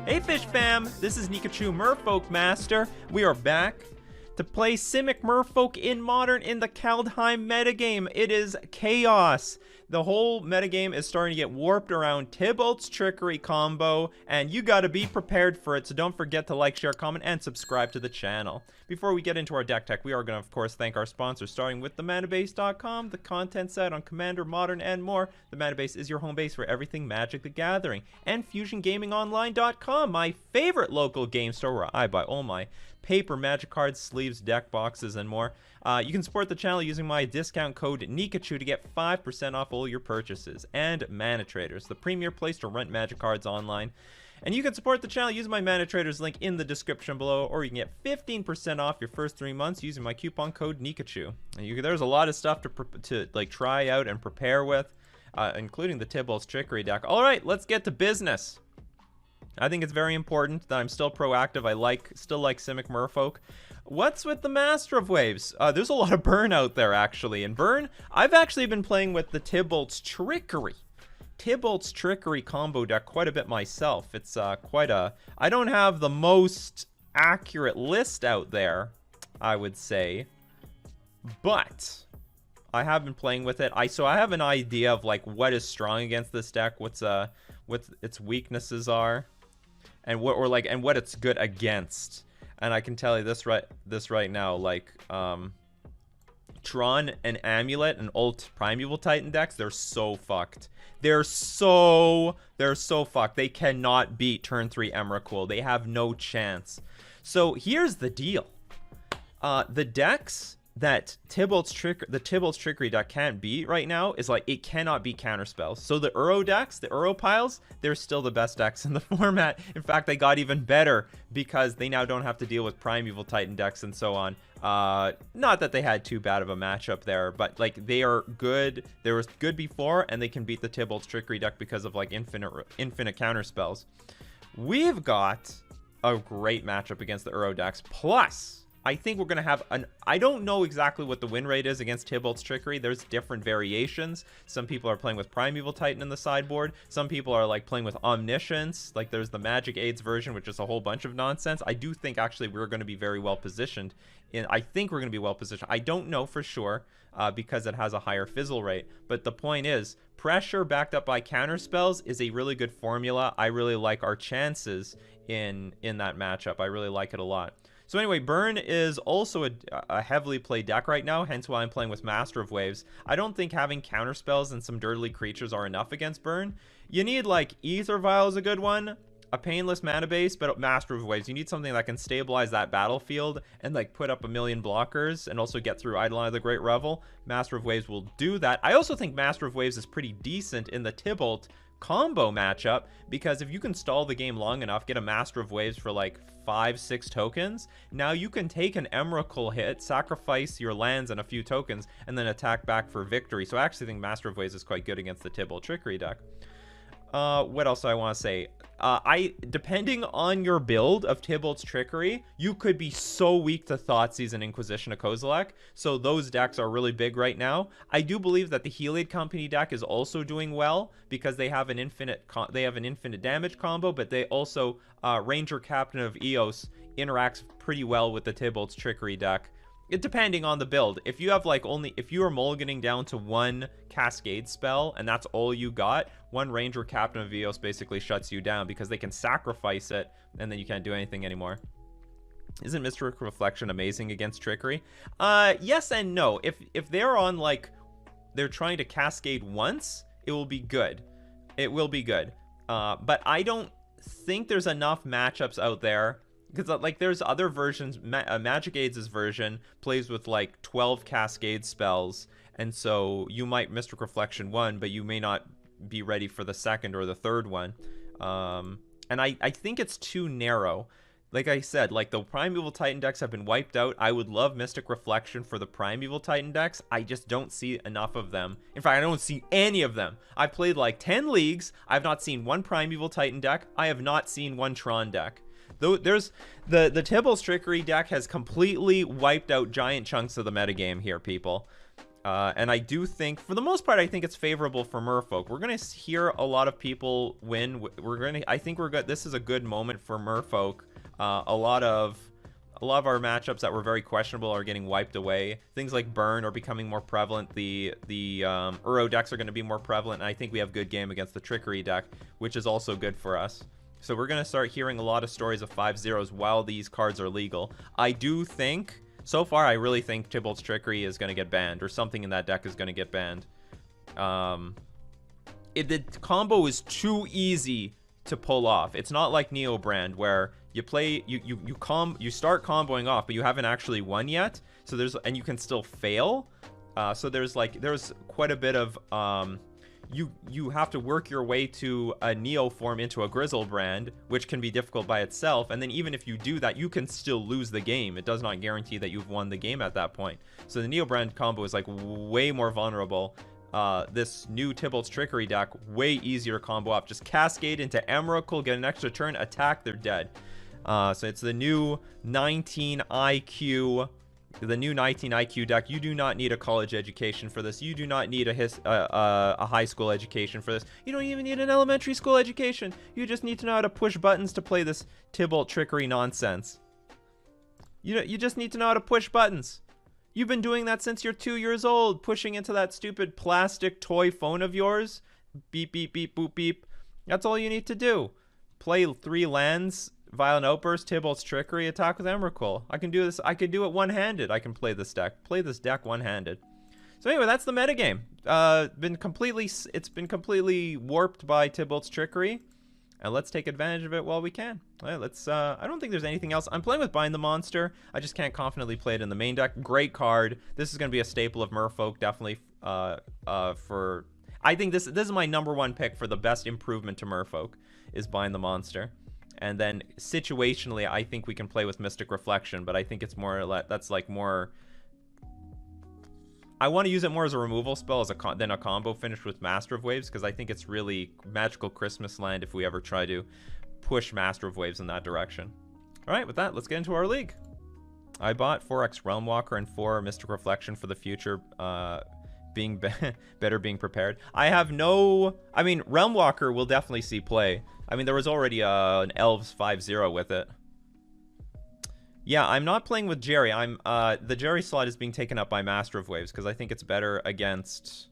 Hey Fish Fam, this is Nikachu, Merfolk Master. We are back to play Simic Merfolk in Modern in the Kaldheim metagame. It is chaos. The whole metagame is starting to get warped around Tybalt's Trickery combo, and you gotta be prepared for it, so don't forget to like, share, comment, and subscribe to the channel. Before we get into our deck tech, we are gonna, of course, thank our sponsors, starting with themanabase.com, the content site on Commander, Modern, and more. The Manabase is your home base for everything Magic the Gathering. And FusionGamingOnline.com, my favorite local game store where I buy all my paper, Magic cards, sleeves, deck boxes, and more. You can support the channel using my discount code Nikachu to get 5% off all your purchases. And Mana Traders, the premier place to rent Magic cards online. And you can support the channel using my Mana Traders link in the description below, or you can get 15% off your first 3 months using my coupon code Nikachu. And there's a lot of stuff to like try out and prepare with, including the Tybalt's Trickery deck. All right, let's get to business. I think it's very important that I'm still proactive. I still like Simic Merfolk. What's with the Master of Waves? There's a lot of burn out there, actually. And burn, I've actually been playing with the Tybalt's Trickery combo deck quite a bit myself. It's quite a... I don't have the most accurate list out there, I would say. But I have been playing with it. So I have an idea of like what is strong against this deck, what its weaknesses are, and what it's good against. And I can tell you this right now, like Tron and Amulet and Ult Primeval Titan decks, they're so fucked. They're so fucked. They cannot beat turn 3 Emrakul. They have no chance. So here's the deal. The decks that the Tybalt's Trickery deck can't beat right now is like it cannot beat counterspells. So the Uro decks, the Uro piles, they're still the best decks in the format. In fact, they got even better because they now don't have to deal with Primeval Titan decks and so on. Not that they had too bad of a matchup there, but like they are good. They were good before, and they can beat the Tybalt's Trickery deck because of like infinite counterspells. We've got a great matchup against the Uro decks. Plus, I think we're going to have I don't know exactly what the win rate is against Tybalt's Trickery. There's different variations. Some people are playing with Primeval Titan in the sideboard. Some people are like playing with Omniscience. Like there's the Magic Aids version, which is a whole bunch of nonsense. I do think actually we're going to be very well positioned. I think we're going to be well positioned. I don't know for sure because it has a higher fizzle rate. But the point is, pressure backed up by counterspells is a really good formula. I really like our chances in that matchup. I really like it a lot. So anyway, Burn is also a heavily played deck right now, hence why I'm playing with Master of Waves. I don't think having counterspells and some dirtly creatures are enough against Burn. You need like Ether Vial is a good one, a painless mana base, but Master of Waves, you need something that can stabilize that battlefield and like put up a million blockers and also get through Eidolon of the Great Revel. Master of Waves will do that. I also think Master of Waves is pretty decent in the Tybalt combo matchup, because if you can stall the game long enough, get a Master of Waves for like 5-6 tokens, now you can take an Emrakul hit, sacrifice your lands and a few tokens, and then attack back for victory. So I actually think Master of Waves is quite good against the Tybalt Trickery deck. What else do I want to say? Depending on your build of Tybalt's Trickery, you could be so weak to Thoughtseizes and Inquisition of Kozilek. So those decks are really big right now. I do believe that the Heliod Company deck is also doing well because they have an infinite damage combo, but they also Ranger Captain of Eos interacts pretty well with the Tybalt's Trickery deck. Depending on the build, if you have like if you are mulliganing down to one Cascade spell and that's all you got, one Ranger Captain of Eos basically shuts you down because they can sacrifice it and then you can't do anything anymore. Isn't Mystic Reflection amazing against Trickery? Yes and no. If they're on like they're trying to Cascade once, it will be good. It will be good. But I don't think there's enough matchups out there. Because like there's other versions, Magic Aids' version plays with like 12 Cascade spells, and so you might Mystic Reflection one, but you may not be ready for the second or the third one. And I think it's too narrow. Like I said, like the Primeval Titan decks have been wiped out. I would love Mystic Reflection for the Primeval Titan decks. I just don't see enough of them. In fact, I don't see any of them. I've played like 10 leagues. I've not seen one Primeval Titan deck. I have not seen one Tron deck. Though there's the Tybalt's Trickery deck has completely wiped out giant chunks of the metagame here, people. And I do think, for the most part, I think it's favorable for Merfolk. We're gonna hear a lot of people win. I think we're good. This is a good moment for Merfolk. A lot of our matchups that were very questionable are getting wiped away. Things like Burn are becoming more prevalent. The Uro decks are going to be more prevalent. And I think we have good game against the Trickery deck, which is also good for us. So we're going to start hearing a lot of stories of 5-0s while these cards are legal. I do think, so far, I really think Tybalt's Trickery is going to get banned, or something in that deck is going to get banned. The combo is too easy to pull off. It's not like Neo Brand where you play, you start comboing off, but you haven't actually won yet. So and you can still fail. So there's quite a bit of you have to work your way to a Neo form into a Grizzle Brand, which can be difficult by itself. And then even if you do that, you can still lose the game. It does not guarantee that you've won the game at that point. So the Neo Brand combo is like way more vulnerable. This new Tybalt's Trickery deck, way easier to combo off. Just cascade into Emrakul, get an extra turn, attack, they're dead. So it's the new 19 IQ deck. You do not need a college education for this. You do not need a high school education for this. You don't even need an elementary school education. You just need to know how to push buttons to play this Tybalt Trickery nonsense. You just need to know how to push buttons. You've been doing that since you're 2 years old, pushing into that stupid plastic toy phone of yours. Beep, beep, beep, boop, beep. That's all you need to do. Play 3 lands, Violent Outburst, Tybalt's Trickery, attack with Emrakul. I can do this. I can do it one-handed. I can play this deck. Play this deck one-handed. So anyway, that's the metagame. It's been completely warped by Tybalt's Trickery. And let's take advantage of it while we can. All right, I don't think there's anything else. I'm playing with Bind the Monster. I just can't confidently play it in the main deck. Great card. This is going to be a staple of Merfolk, definitely. I think this is my #1 pick for the best improvement to Merfolk, is Bind the Monster. And then situationally, I think we can play with Mystic Reflection, but I think it's more, that's like more... I want to use it more as a removal spell than a combo finish with Master of Waves, because I think it's really magical Christmas land if we ever try to push Master of Waves in that direction. All right, with that, let's get into our league. I bought 4x Realm Walker and 4 Mystic Reflection for the future, better being prepared. I mean, Realm Walker will definitely see play. I mean, there was already an Elves 5-0 with it. Yeah, I'm not playing with Jerry. The Jerry slot is being taken up by Master of Waves because I think it's better against,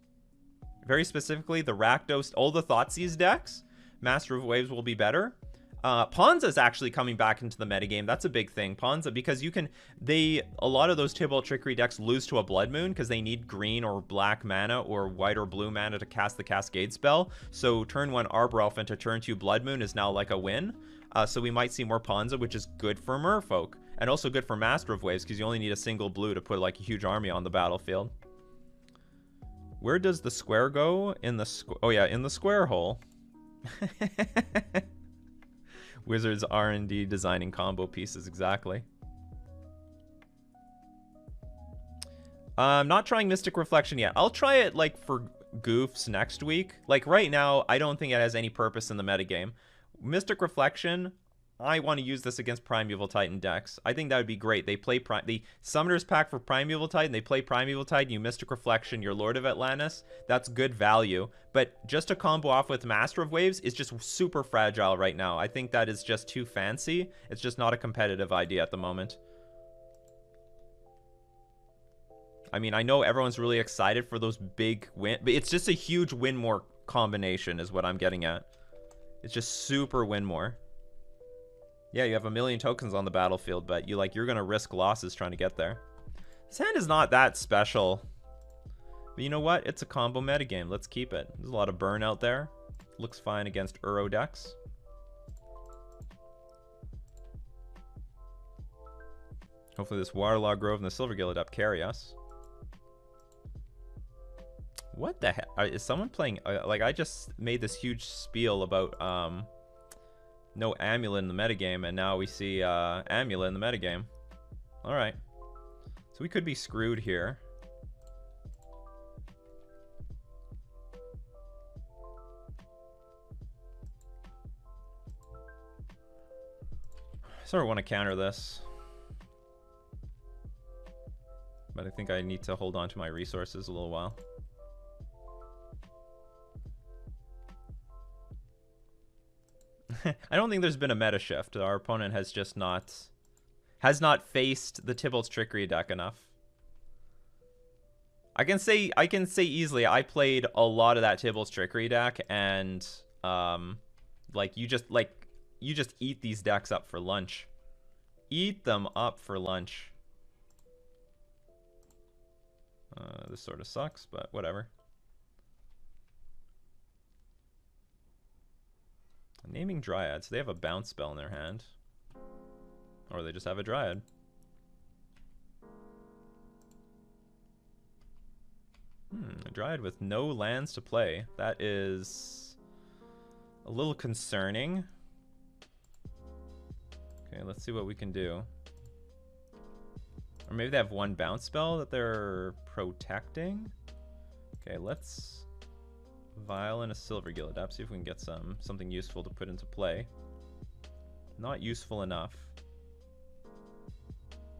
very specifically, the Rakdos, all the Thoughtseize decks. Master of Waves will be better. Ponza's actually coming back into the metagame. That's a big thing. Ponza, because a lot of those Tybalt Trickery decks lose to a Blood Moon because they need green or black mana or white or blue mana to cast the Cascade spell. So turn 1 Arbor Elf into turn 2 Blood Moon is now like a win. So we might see more Ponza, which is good for Merfolk. And also good for Master of Waves, because you only need a single blue to put like a huge army on the battlefield. Where does the square go? In the in the square hole. Wizards R&D designing combo pieces, exactly. I'm not trying Mystic Reflection yet. I'll try it like for goofs next week. Like right now, I don't think it has any purpose in the metagame. Mystic Reflection, I want to use this against Primeval Titan decks. I think that would be great. They play the Summoner's Pack for Primeval Titan. They play Primeval Titan, you Mystic Reflection, your Lord of Atlantis. That's good value. But just to combo off with Master of Waves is just super fragile right now. I think that is just too fancy. It's just not a competitive idea at the moment. I mean, I know everyone's really excited for those big win, but it's just a huge win more combination is what I'm getting at. It's just super win more. Yeah, you have a million tokens on the battlefield, but you're gonna risk losses trying to get there. This hand is not that special. But you know what? It's a combo metagame. Let's keep it. There's a lot of burn out there. Looks fine against Uro decks. Hopefully this Waterlog Grove and the Silver Gilded up carry us. What the heck? Is someone playing... like, I just made this huge spiel about... no Amulet in the metagame, and now we see Amulet in the metagame. Alright. So we could be screwed here. Sort of want to counter this. But think I need to hold on to my resources a little while. I don't think there's been a meta shift. Our opponent has just not faced the Tybalt's Trickery deck enough. I can say easily I played a lot of that Tybalt's Trickery deck, and like you just eat these decks up for lunch. Eat them up for lunch. This sort of sucks, but whatever. Naming Dryads. They have a bounce spell in their hand. Or they just have a Dryad. A Dryad with no lands to play. That is a little concerning. Okay, let's see what we can do. Or maybe they have one bounce spell that they're protecting. Okay, let's Vial and a Silver Gill Adapt. See if we can get something useful to put into play. Not useful enough.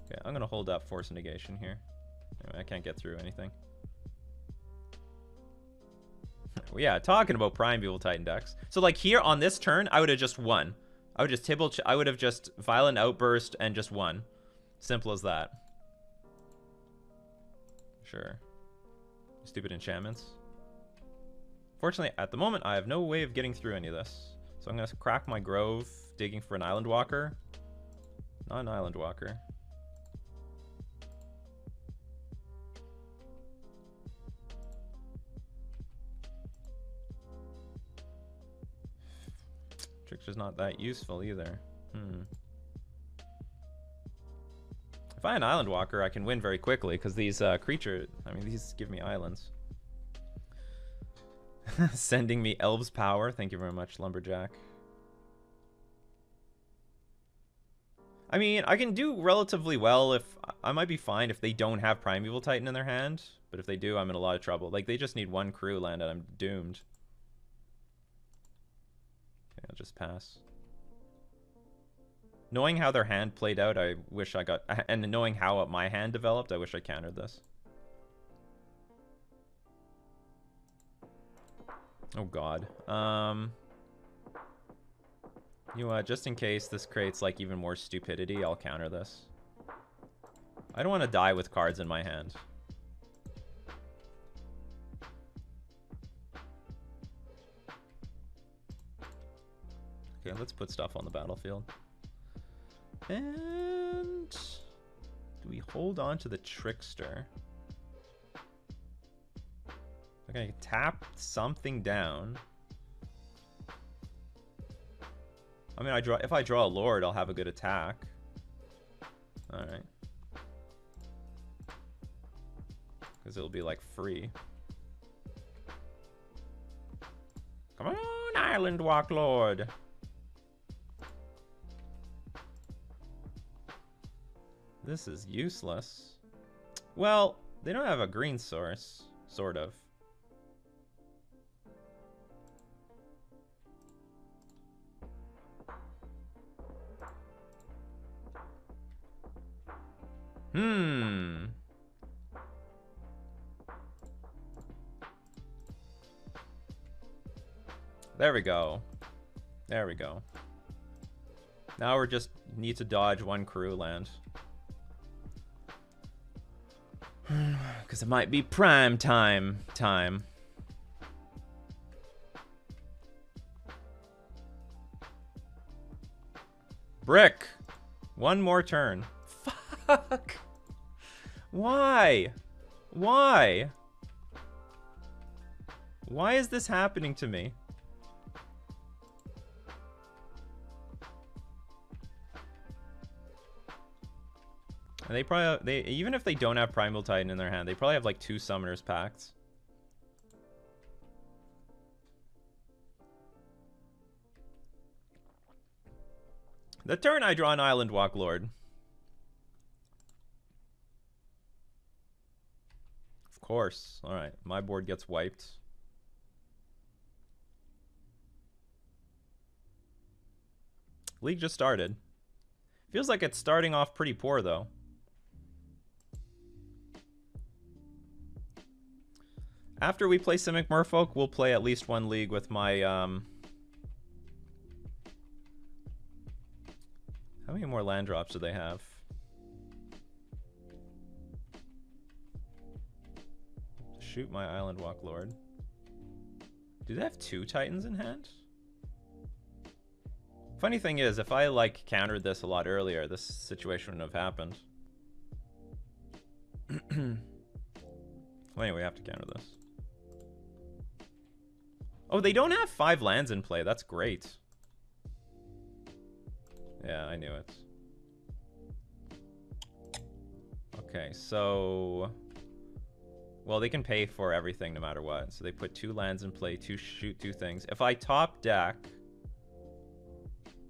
Okay, I'm gonna hold up Force Negation here. Anyway, I can't get through anything. Well, yeah, talking about Primeval Titan decks. So like here on this turn, I would have just won. I would have just Violent Outburst and just won. Simple as that. Sure. Stupid enchantments. Fortunately, at the moment, I have no way of getting through any of this. So I'm going to crack my Grove, digging for an Island Walker. Not an Island Walker. Trickster's not that useful either. If I had an Island Walker, I can win very quickly, because these creatures, I mean, these give me islands. Sending me Elves Power. Thank you very much, Lumberjack. I mean, I can do relatively well if... I might be fine if they don't have Primeval Titan in their hand. But if they do, I'm in a lot of trouble. Like, they just need one crew land and I'm doomed. Okay, I'll just pass. Knowing how their hand played out, I wish I got... And knowing how my hand developed, I wish I countered this. Oh god. You know what, just in case this creates like even more stupidity, I'll counter this. I don't want to die with cards in my hand. Okay, let's put stuff on the battlefield. And do we hold on to the Trickster? Okay, tap something down. I mean, if I draw a Lord, I'll have a good attack. All right. Because it'll be like free. Come on, Island Walk Lord. This is useless. Well, they don't have a green source, sort of. There we go. There we go. Now we're just need to dodge one crew land. Because it might be prime time. Brick! One more turn. Fuck! Why? Why? Why is this happening to me? And they probably even if they don't have Primal Titan in their hand, they probably have like 2 Summoners Pacts. The turn I draw an Island Walk Lord. Of course. All right, my board gets wiped. League just started. Feels like it's starting off pretty poor though. After we play Simic Merfolk, we'll play at least one league with my... How many more land drops do they have? Shoot my Island Walk Lord. Do they have 2 Titans in hand? Funny thing is, if I like countered this a lot earlier, this situation wouldn't have happened. Well, anyway, we have to counter this. Oh, they don't have 5 lands in play. That's great. Yeah, I knew it. Okay, so... Well, they can pay for everything no matter what. So they put 2 lands in play, shoot 2 things. If I top deck...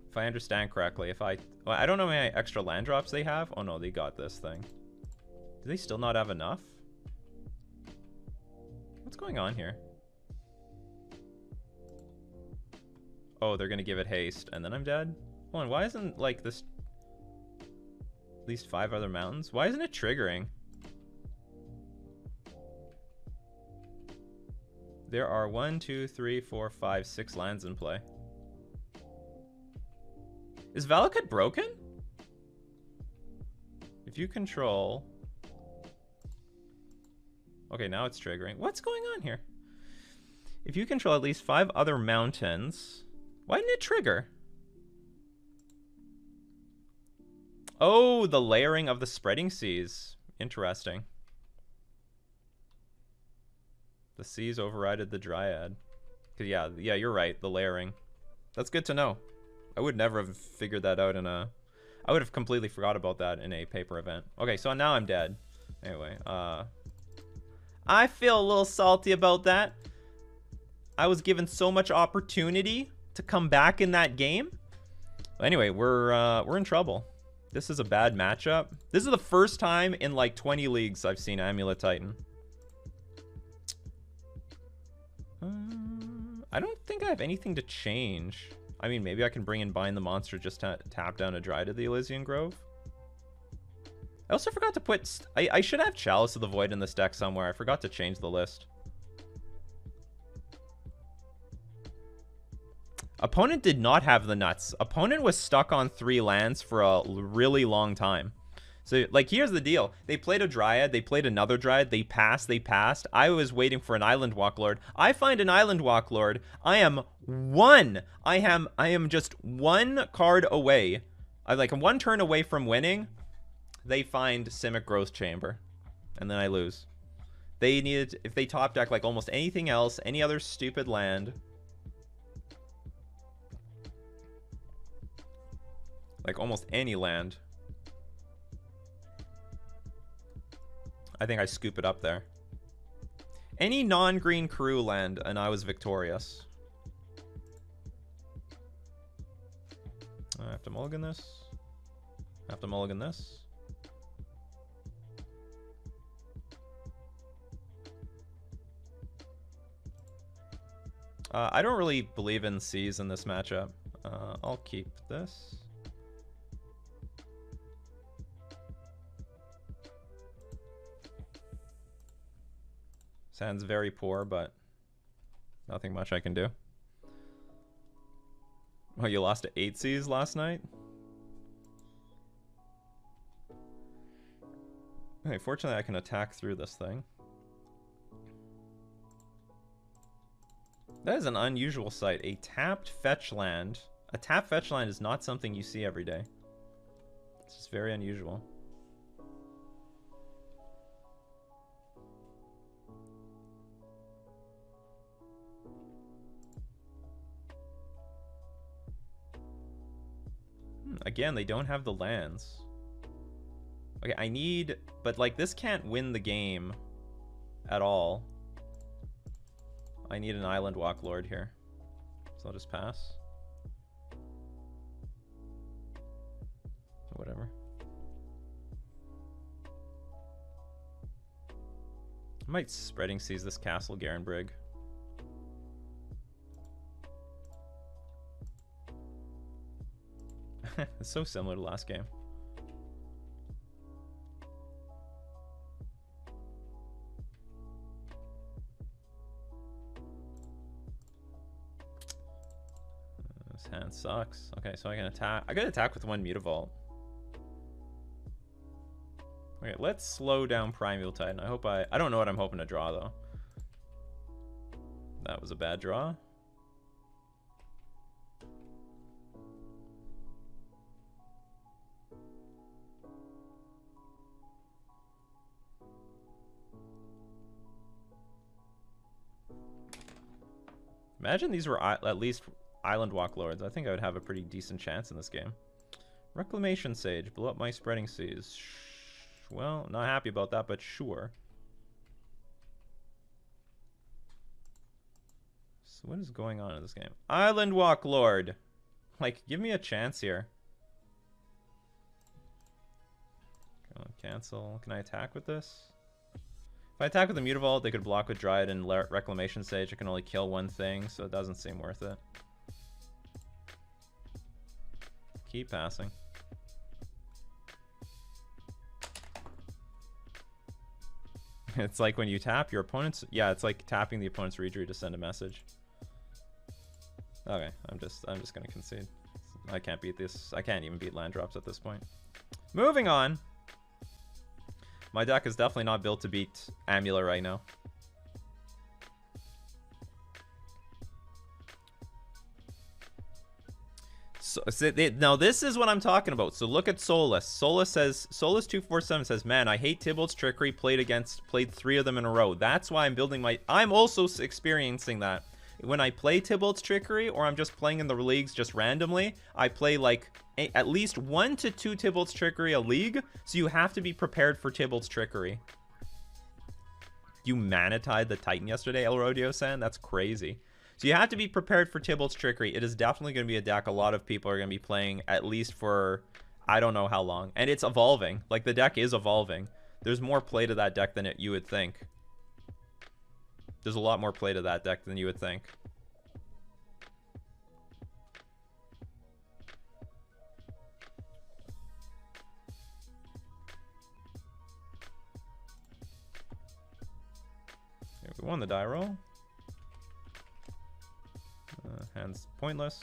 If I understand correctly, if I... Well, I don't know how many extra land drops they have. Oh no, they got this thing. Do they still not have enough? What's going on here? Oh, they're gonna give it haste, and then I'm dead? Hold on, why isn't, like, this... At least 5 other mountains? Why isn't it triggering? There are 1, 2, 3, 4, 5, 6 lands in play. Is Valakut broken? If you control... Okay, now it's triggering. What's going on here? If you control at least 5 other mountains... Why didn't it trigger? Oh, the layering of the spreading seas. Interesting. The seas overrided the dryad. Yeah, you're right. The layering. That's good to know. I would never have figured that out in a... I would have completely forgot about that in a paper event. Okay, so now I'm dead. Anyway, I feel a little salty about that. I was given so much opportunity to come back in that game. Anyway, we're in trouble. This is a bad matchup. This is the first time in like 20 leagues I've seen Amulet Titan. I don't think I have anything to change. I mean, maybe I can bring in Bind the Monster just to tap down a Dryad of the Elysian Grove. I also forgot to put... I should have Chalice of the Void in this deck somewhere. I forgot to change the list. Opponent did not have the nuts. Opponent was stuck on 3 lands for a really long time. So, like, here's the deal. They played a Dryad. They played another Dryad. They passed. They passed. I was waiting for an Island Walk Lord. I find an Island Walk Lord. I am just 1 card away. I'm like 1 turn away from winning. They find Simic Growth Chamber. And then I lose. They needed, if they top deck like almost anything else, any other stupid land. Like almost any land. I think I scoop it up there. Any non-green crew land, and I was victorious. I have to mulligan this. I have to mulligan this. I don't really believe in C's in this matchup. I'll keep this. Sounds very poor, but nothing much I can do. Oh, you lost to 8 Cs last night? Okay, fortunately I can attack through this thing. That is an unusual sight. A tapped fetch land. A tapped fetch land is not something you see every day. It's just very unusual. Again, they don't have the lands. Okay, I need... But, like, this can't win the game at all. I need an Island Walk Lord here. So I'll just pass. Whatever. I might Spreading Seas this Castle Garenbrig. It's so similar to last game. This hand sucks. Okay, so I can attack. I could attack with one Mutavault. Okay, let's slow down Primeval Titan. I don't know what I'm hoping to draw, though. That was a bad draw. Imagine these were at least Island Walk Lords. I think I would have a pretty decent chance in this game. Reclamation Sage. Blow up my Spreading Seas. Well, not happy about that, but sure. So what is going on in this game? Island Walk Lord. Like, give me a chance here. Come on, cancel. Can I attack with this? If I attack with a Mutavault, they could block with Dryad and Reclamation Sage. I can only kill one thing, so it doesn't seem worth it. Keep passing. It's like when you tap your opponent's... Yeah, it's like tapping the opponent's Reedry to send a message. Okay, I'm just gonna concede. I can't beat this. I can't even beat land drops at this point. Moving on. My deck is definitely not built to beat Amulet right now. So, now this is what I'm talking about. So look at Solus. Solus 247 says, "Man, I hate Tybalt's Trickery. Played 3 of them in a row. That's why I'm building my." I'm also experiencing that. When I play Tybalt's Trickery, or I'm just playing in the leagues just randomly, I play like at least 1 to 2 Tybalt's Trickery a league, so you have to be prepared for Tybalt's Trickery. You Mana-Tied the Titan yesterday, El Rodio-san? That's crazy. So you have to be prepared for Tybalt's Trickery. It is definitely going to be a deck a lot of people are going to be playing at least for I don't know how long. And it's evolving. Like, the deck is evolving. There's more play to that deck than you would think. There's a lot more play to that deck than you would think. Okay, we won the die roll. Hand's pointless.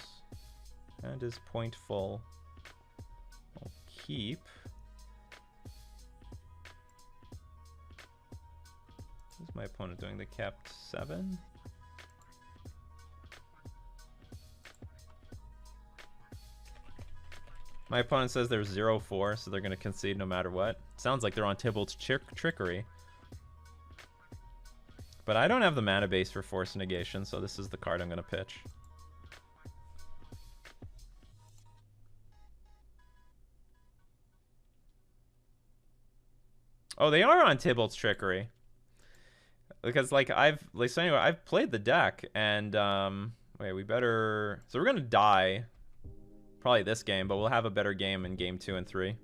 Hand is pointful. I'll keep. What's my opponent doing? They kept 7. My opponent says they're 0-4, so they're going to concede no matter what. Sounds like they're on Tybalt's Trickery. But I don't have the mana base for Force Negation, so this is the card I'm going to pitch. Oh, they are on Tybalt's Trickery. Because, like, so anyway, I've played the deck, and, wait, so we're gonna die, probably this game, but we'll have a better game in game 2 and 3.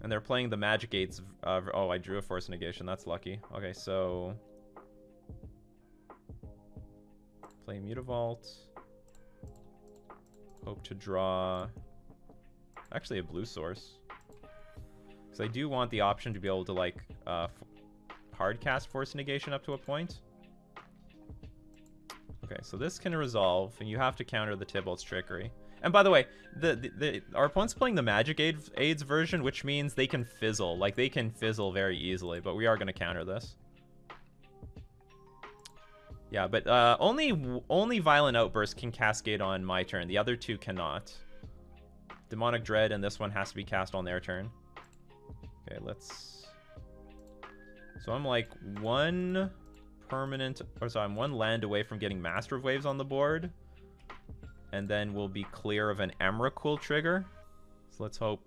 And they're playing the Magic Aids, oh, I drew a Force Negation, that's lucky. Okay, so, play Mutavault, hope to draw, actually a blue source. Because I do want the option to be able to, like, hard cast Force Negation up to a point. Okay, so this can resolve, and you have to counter the Tybalt's Trickery. And by the way, our opponent's playing the Magic Aids version, which means they can fizzle. Like, they can fizzle very easily, but we are going to counter this. Yeah, but only Violent Outburst can cascade on my turn. The other 2 cannot. Demonic Dread and this one has to be cast on their turn. Okay, so I'm like I'm 1 land away from getting Master of Waves on the board. And then we'll be clear of an Emrakul trigger. So let's hope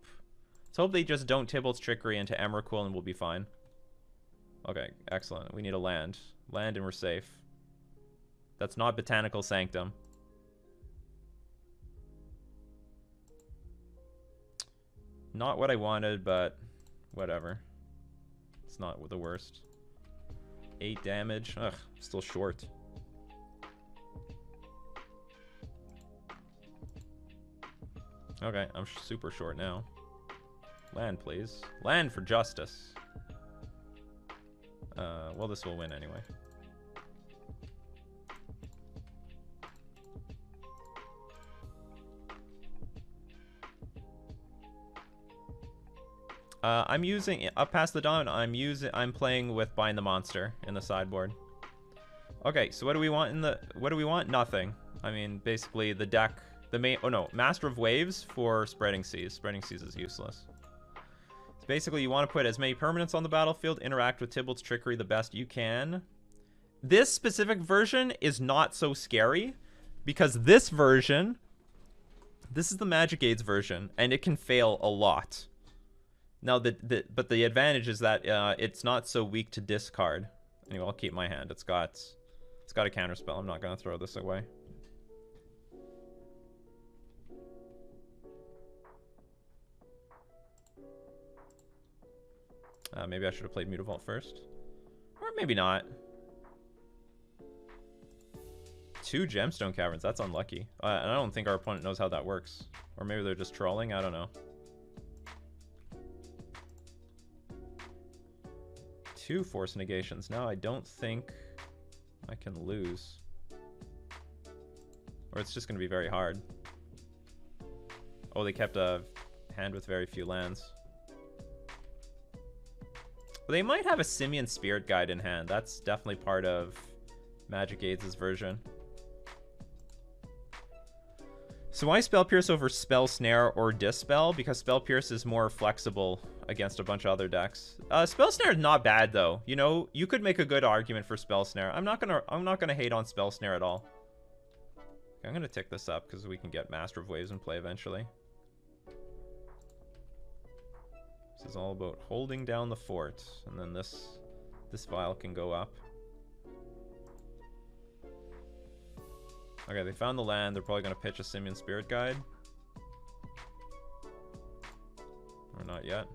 they just don't Tybalt's Trickery into Emrakul and we'll be fine. Okay, excellent. We need a land. Land and we're safe. That's not Botanical Sanctum. Not what I wanted, but whatever. It's not the worst. 8 damage. Ugh, still short. Okay, I'm super short now. Land, please. Land for justice. Well, this will win anyway. I'm using up past the dawn. I'm playing with Bind the Monster in the sideboard. Okay, so what do we want in the Nothing. I mean, basically the deck, the main. Oh no, Master of Waves for Spreading Seas. Spreading Seas is useless. So basically, you want to put as many permanents on the battlefield. Interact with Tybalt's Trickery the best you can. This specific version is not so scary because this version, this is the Magic Aids version, and it can fail a lot. Now, but the advantage is that it's not so weak to discard. Anyway, I'll keep my hand. It's got a counterspell. I'm not gonna throw this away. Maybe I should have played Mutavault first, or maybe not. 2 Gemstone Caverns. That's unlucky. And I don't think our opponent knows how that works, or maybe they're just trolling. I don't know. 2 Force Negations. Now I don't think I can lose. Or it's just going to be very hard. Oh, they kept a hand with very few lands. Well, they might have a Simian Spirit Guide in hand. That's definitely part of Magic Aids' version. So why Spell Pierce over Spell Snare or Dispel? Because Spell Pierce is more flexible against a bunch of other decks. Spell Snare is not bad though. You know, you could make a good argument for Spell Snare. I'm not gonna hate on Spell Snare at all. Okay, I'm gonna tick this up because we can get Master of Waves in play eventually. This is all about holding down the fort, and then this vial can go up. Okay, they found the land. They're probably gonna pitch a Simian Spirit Guide. Or not yet.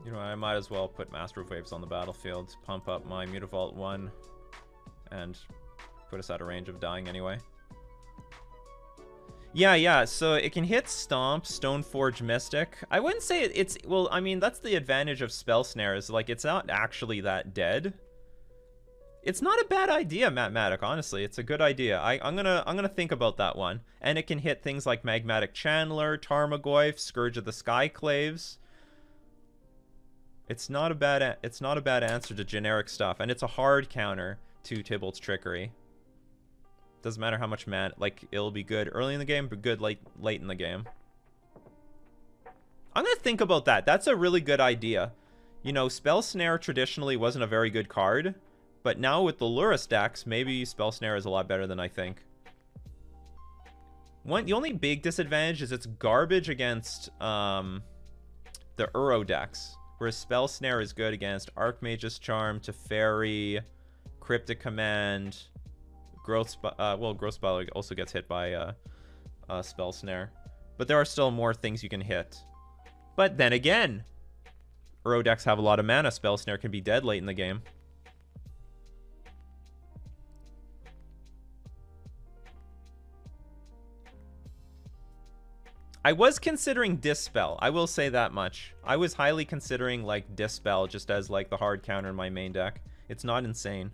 You know, I might as well put Master of Waves on the battlefield, pump up my Mutavault 1, and put us out of range of dying anyway. Yeah, so it can hit Stomp, Stoneforge, Mystic. I wouldn't say it's... Well, I mean, that's the advantage of Spell Snare, is, like, it's not actually that dead. It's not a bad idea, Mathematic, honestly. It's a good idea. I'm gonna think about that one. And it can hit things like Magmatic Channeler, Tarmogoyf, Scourge of the Skyclaves. It's not a bad answer to generic stuff, and it's a hard counter to Tybalt's Trickery. Doesn't matter how much mana, like, it'll be good early in the game, but good late in the game. I'm gonna think about that. That's a really good idea. You know, Spell Snare traditionally wasn't a very good card, but now with the Lurrus decks, maybe Spell Snare is a lot better than I think. The only big disadvantage is it's garbage against the Uro decks. Whereas Spell Snare is good against Archmage's Charm, Teferi, Cryptic Command, Growth Spell also gets hit by Spell Snare. But there are still more things you can hit. But then again, Uro decks have a lot of mana. Spell Snare can be dead late in the game. I was considering Dispel. I will say that much. I was highly considering, like, Dispel just as, like, the hard counter in my main deck. It's not insane.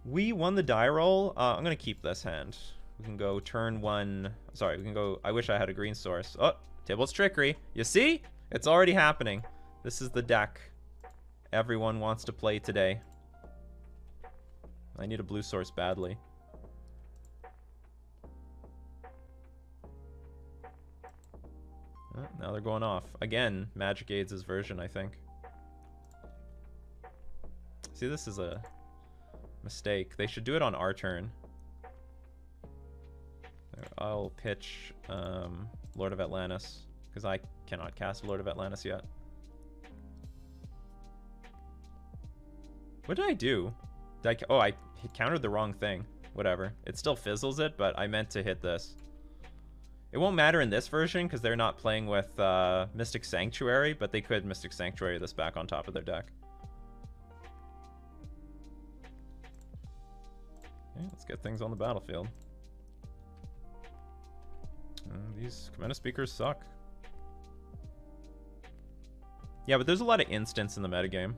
We won the die roll. I'm going to keep this hand. We can go turn 1. Sorry, we can go... I wish I had a green source. Oh, Tybalt's Trickery. You see? It's already happening. This is the deck everyone wants to play today. I need a blue source badly. Now they're going off. Again, Magic Aids' version, I think. See, this is a mistake. They should do it on our turn. I'll pitch Lord of Atlantis, because I cannot cast Lord of Atlantis yet. What did I do? I countered the wrong thing. Whatever. It still fizzles it, but I meant to hit this. It won't matter in this version because they're not playing with Mystic Sanctuary, but they could Mystic Sanctuary this back on top of their deck. Okay, let's get things on the battlefield. The these Commander Speakers suck. Yeah, but there's a lot of instants in the metagame.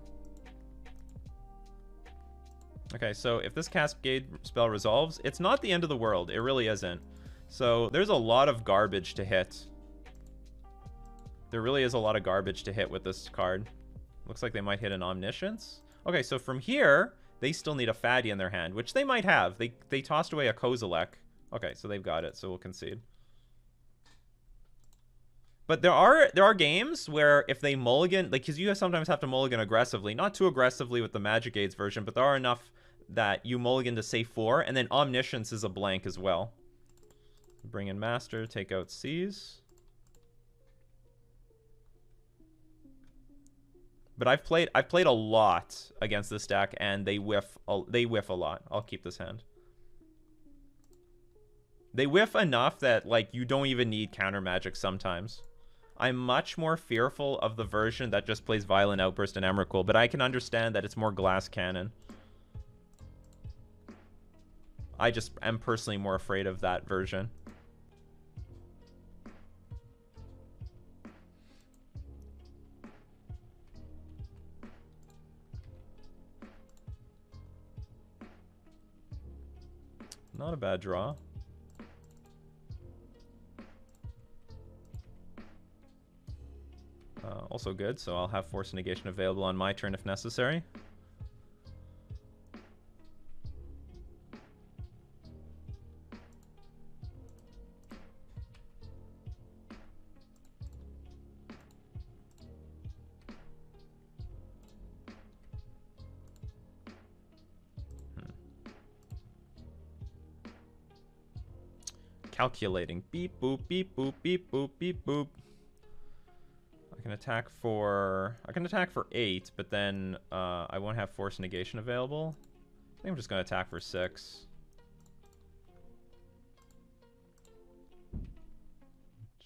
Okay, so if this Cascade spell resolves, it's not the end of the world. It really isn't. So there's a lot of garbage to hit. There really is a lot of garbage to hit with this card. Looks like they might hit an Omniscience. Okay, so from here, they still need a Fatty in their hand, which they might have. They tossed away a Kozilek. Okay, so they've got it, so we'll concede. But there are games where if they mulligan, like, because you sometimes have to mulligan aggressively, not too aggressively with the Magic Aids version, but there are enough that you mulligan to say 4, and then Omniscience is a blank as well. Bring in Master, take out Seize. But I've played a lot against this deck, and they whiff a lot. I'll keep this hand. They whiff enough that, like, you don't even need counter magic sometimes. I'm much more fearful of the version that just plays Violent Outburst and Emrakul, but I can understand that it's more glass cannon. I just am personally more afraid of that version. Not a bad draw. Also good, so I'll have Force Negation available on my turn if necessary. Calculating. Beep, boop, beep, boop, beep, boop, beep, boop. I can attack for 8, but then I won't have Force Negation available. I think I'm just going to attack for 6.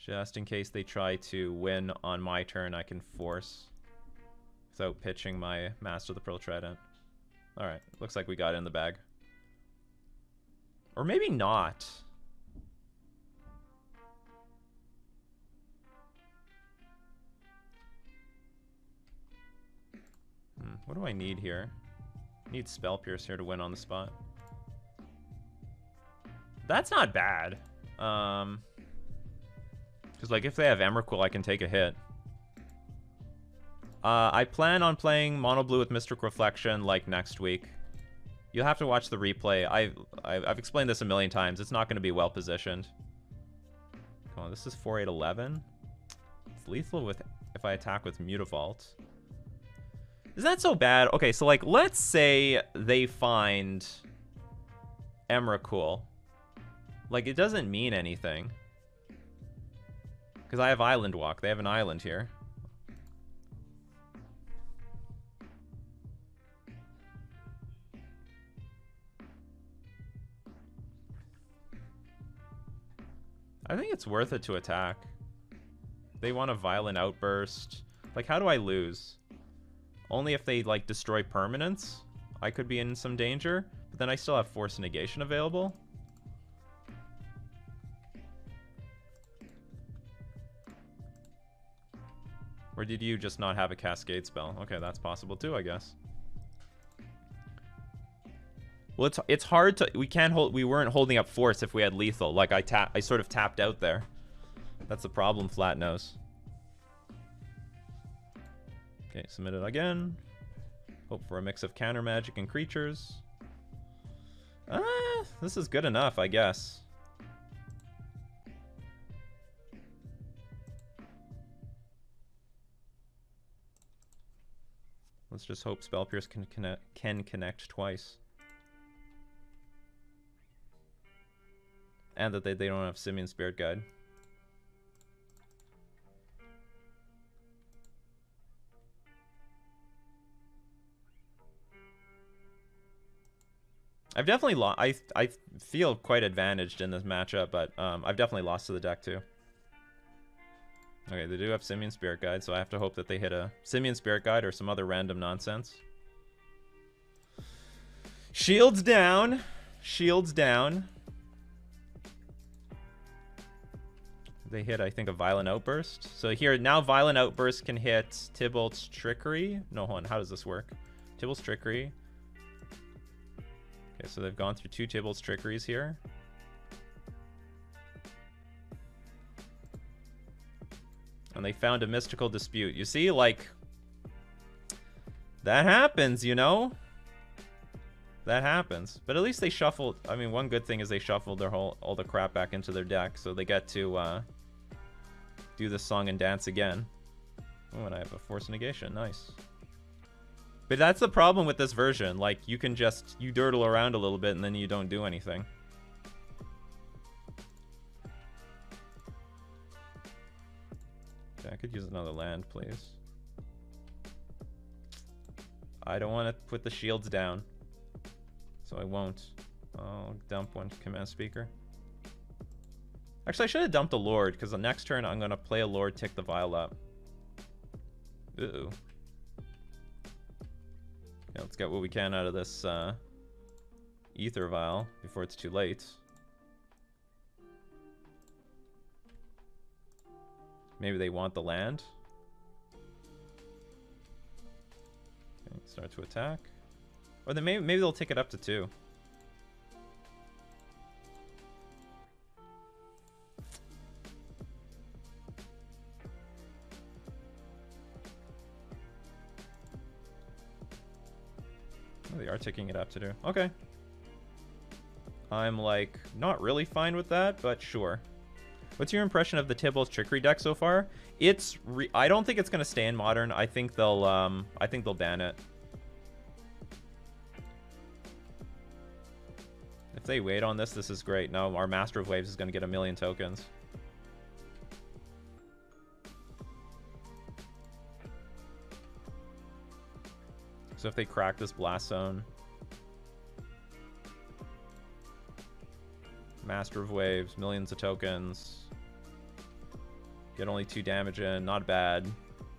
Just in case they try to win on my turn, I can force without pitching my Master of the Pearl Trident. Alright, looks like we got it in the bag. Or maybe not. What do I need here? I need Spell Pierce here to win on the spot. That's not bad. Because, like, if they have Emrakul, I can take a hit. I plan on playing Mono Blue with Mystic Reflection, like, next week. You'll have to watch the replay. I've explained this a million times. It's not going to be well positioned. Come on, this is 4-8-11. It's lethal with if I attack with Mutavault. Is that so bad? Okay, so, like, let's say they find Emrakul. Like, it doesn't mean anything. Because I have Island Walk. They have an island here. I think it's worth it to attack. They want a Violent Outburst. Like, how do I lose? Only if they, like, destroy permanents, I could be in some danger. But then I still have Force Negation available. Or did you just not have a Cascade spell? Okay, that's possible too, I guess. Well, it's hard to... We weren't holding up Force if we had lethal. Like, I sort of tapped out there. That's the problem, Flat Nose. Okay, submit it again. Hope for a mix of counter magic and creatures. This is good enough, I guess. Let's just hope Spell Pierce can connect twice. And that they don't have Simian Spirit Guide. I've definitely lost. I feel quite advantaged in this matchup, but I've definitely lost to the deck too. Okay, they do have Simian Spirit Guide, so I have to hope that they hit a Simian Spirit Guide or some other random nonsense. Shields down. Shields down. They hit, I think, a Violent Outburst. So here, now Violent Outburst can hit Tybalt's Trickery. No, hold on. How does this work? Tybalt's Trickery. Okay, so they've gone through 2 Tybalt's Trickeries here. And they found a Mystical Dispute. You see, like, that happens, you know? That happens. But at least they shuffled. I mean, one good thing is they shuffled their all the crap back into their deck. So they get to do the song and dance again. Oh, and I have a Force Negation. Nice. But that's the problem with this version. Like, you can just, you dirtle around a little bit and then you don't do anything. Okay, I could use another land, please. I don't want to put the shields down. So I won't. I'll dump one command speaker. Actually, I should have dumped a Lord, because the next turn I'm going to play a Lord, tick the Vial up. Ooh. Okay, let's get what we can out of this Ether Vial before it's too late. Maybe they want the land. Okay, start to attack. Or then maybe they'll take it up to 2. Oh, they are taking it up to 2. Okay. I'm like not really fine with that, but sure. What's your impression of the Tybalt's Trickery deck so far? It's I don't think it's gonna stay in Modern. I think they'll ban it. If they wait on this, this is great. No, our Master of Waves is gonna get 1,000,000 tokens. So if they crack this Blast Zone, Master of Waves, millions of tokens. Get only 2 damage in, not bad.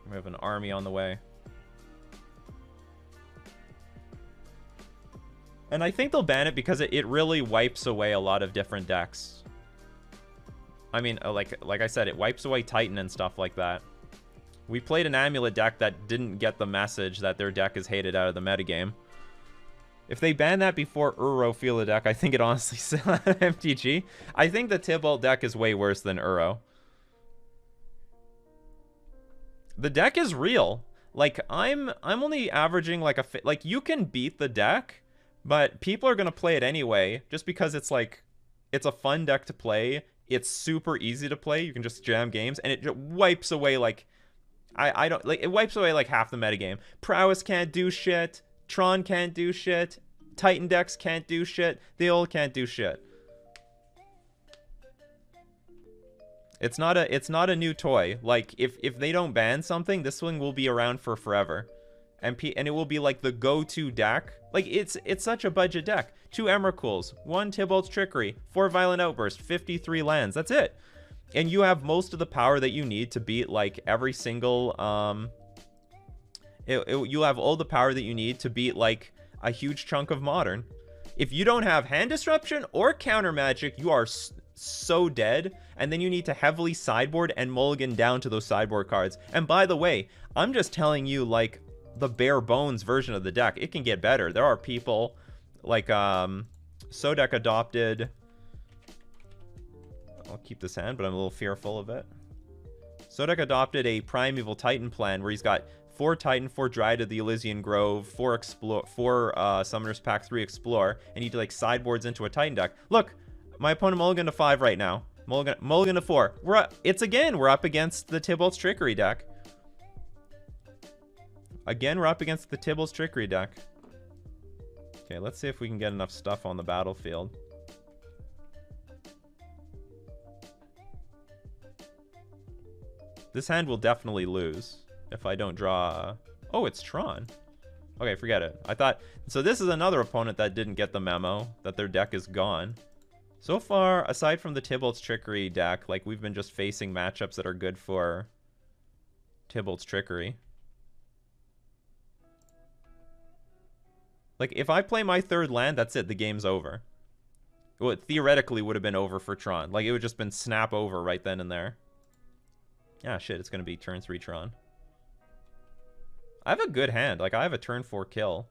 We have an army on the way. And I think they'll ban it because it really wipes away a lot of different decks. I mean, like I said, it wipes away Titan and stuff like that. We played an Amulet deck that didn't get the message that their deck is hated out of the metagame. If they ban that before Uro Feel deck, I think it honestly still at MTG. I think the Tybalt deck is way worse than Uro. The deck is real. Like, I'm only averaging like like, you can beat the deck, but people are gonna play it anyway, just because it's like, it's a fun deck to play. It's super easy to play. You can just jam games, and it just wipes away like, I don't like, it wipes away like half the metagame. Prowess can't do shit. Tron can't do shit. Titan decks can't do shit. They all can't do shit. It's not a new toy. Like, if they don't ban something, this one will be around for forever. And it will be like the go-to deck. Like, it's such a budget deck. 2 Emrakul's, 1 Tybalt's Trickery, 4 Violent Outburst, 53 lands. That's it. And you have most of the power that you need to beat like every single you'll have all the power that you need to beat like a huge chunk of Modern. If you don't have Hand Disruption or Counter Magic, you are so dead, and then you need to heavily sideboard and mulligan down to those sideboard cards. And by the way, I'm just telling you like the bare bones version of the deck. It can get better. There are people like Sodek adopted, I'll keep this hand, but I'm a little fearful of it. Sodek adopted a Primeval Titan plan where he's got 4 Titan, 4 Dryad of the Elysian Grove, 4 Summoner's Pack, 3 Explore, and he like sideboards into a Titan deck. Look, my opponent mulligan to 5 right now. Mulligan to 4. We're up against the Tybalt's Trickery deck. Again, we're up against the Tybalt's Trickery deck. Okay, let's see if we can get enough stuff on the battlefield. This hand will definitely lose if I don't draw. Oh, it's Tron. Okay, forget it. I thought, so this is another opponent that didn't get the memo that their deck is gone. So far, aside from the Tybalt's Trickery deck, like, we've been just facing matchups that are good for Tybalt's Trickery. Like, if I play my 3rd land, that's it. The game's over. Well, it theoretically would have been over for Tron. Like, it would just been snap over right then and there. Ah, shit, it's going to be turn 3 Tron. I have a good hand. Like, I have a turn 4 kill.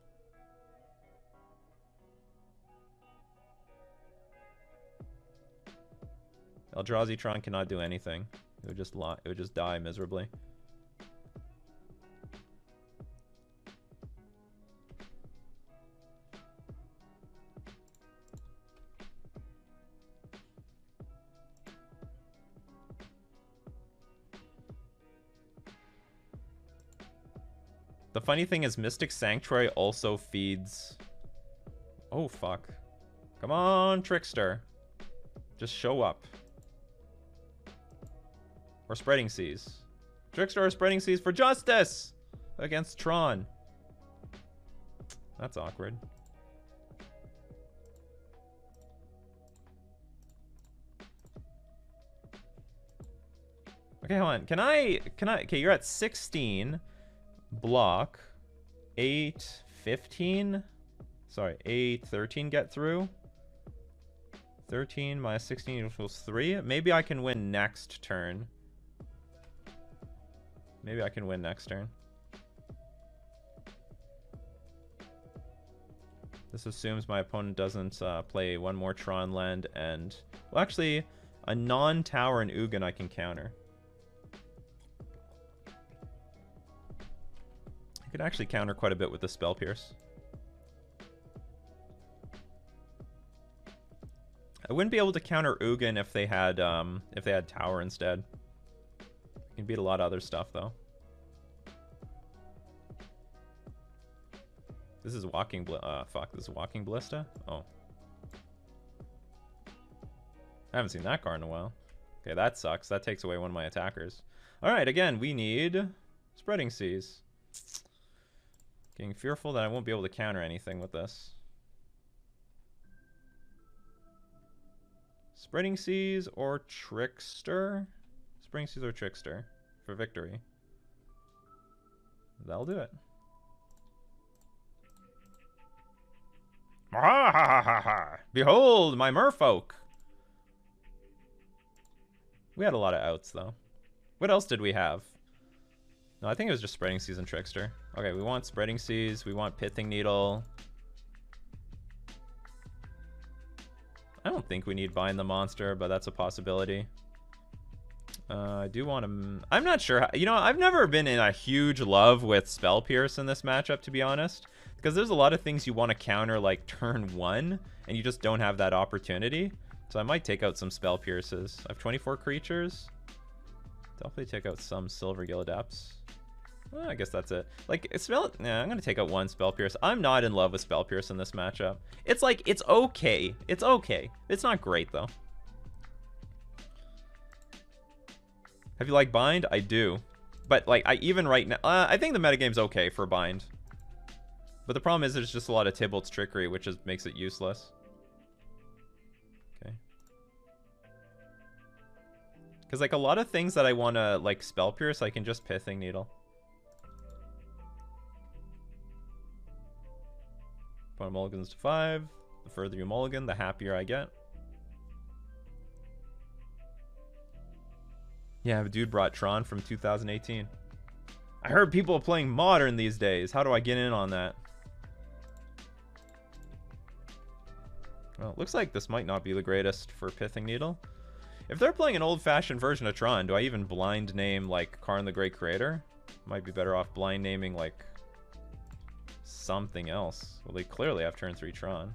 Eldrazi Tron cannot do anything. It would just die miserably. The funny thing is Mystic Sanctuary also feeds... Oh, fuck. Come on, Trickster. Just show up. Or Spreading Seas. Trickster or Spreading Seas for justice! Against Tron. That's awkward. Okay, hold on. Can I... Okay, you're at 16... Block 8-15. Sorry, 8-13 get through. 13 minus 16 equals 3. Maybe I can win next turn. Maybe I can win next turn. This assumes my opponent doesn't play one more Tron land and... Well, actually, a non-tower and Ugin I can counter. Could actually counter quite a bit with the Spell Pierce. I wouldn't be able to counter Ugin if they had tower instead. You can beat a lot of other stuff though. This is Walking this is Walking Ballista? Oh. I haven't seen that card in a while. Okay, that sucks. That takes away one of my attackers. Alright, again, we need Spreading Seas. Getting fearful that I won't be able to counter anything with this. Spreading Seas or Trickster? Spreading Seas or Trickster for victory. That'll do it. Behold, my Merfolk! We had a lot of outs, though. What else did we have? No, I think it was just Spreading Seas and Trickster. Okay, we want Spreading Seas. We want Pithing Needle. I don't think we need Bind the Monster, but that's a possibility. I do want to... I'm not sure. You know, I've never been in a huge love with Spell Pierce in this matchup, to be honest. Because there's a lot of things you want to counter, like, turn 1, and you just don't have that opportunity. So I might take out some Spell Pierces. I have 24 creatures. Definitely take out some Silvergill Adepts. Well, I guess that's it. Like, I'm gonna take out one Spell Pierce. I'm not in love with Spell Pierce in this matchup. It's like, it's okay. It's okay. It's not great, though. Have you, like, Bind? I do. But, like, even right now... I think the metagame's okay for Bind. But the problem is there's just a lot of Tybalt's Trickery, which just makes it useless. Okay. Because, like, a lot of things that I want to, like, Spell Pierce, I can just Pithing Needle. Opponent mulligans to 5. The further you mulligan, the happier I get. Yeah, a dude brought Tron from 2018. I heard people are playing Modern these days. How do I get in on that? Well, it looks like this might not be the greatest for Pithing Needle. If they're playing an old-fashioned version of Tron, do I even blind name, like, Karn the Great Creator? Might be better off blind naming, like, something else. Well, they clearly have turn 3 Tron.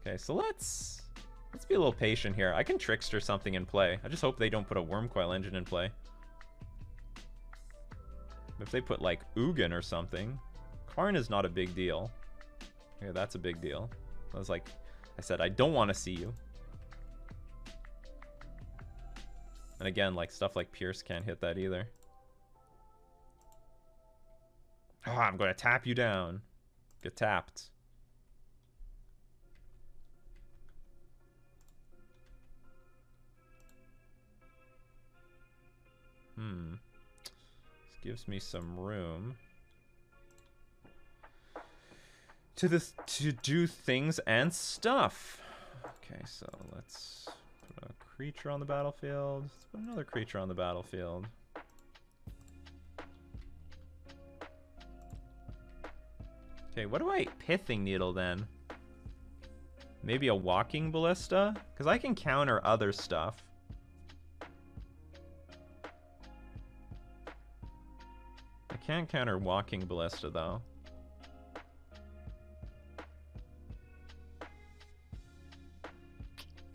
Okay, so let's be a little patient here. I can Trickster something in play. I just hope they don't put a Wormcoil Engine in play. If they put, like, Ugin or something... Karn is not a big deal. Yeah, that's a big deal. I was like, I said, I don't want to see you. And again, like, stuff like Pierce can't hit that either. Oh, I'm going to tap you down. Get tapped. This gives me some room to do things and stuff. Okay, so let's creature on the battlefield. Let's put another creature on the battlefield. Okay, what do I Pithing Needle then? Maybe a Walking Ballista? Because I can counter other stuff. I can't counter Walking Ballista though.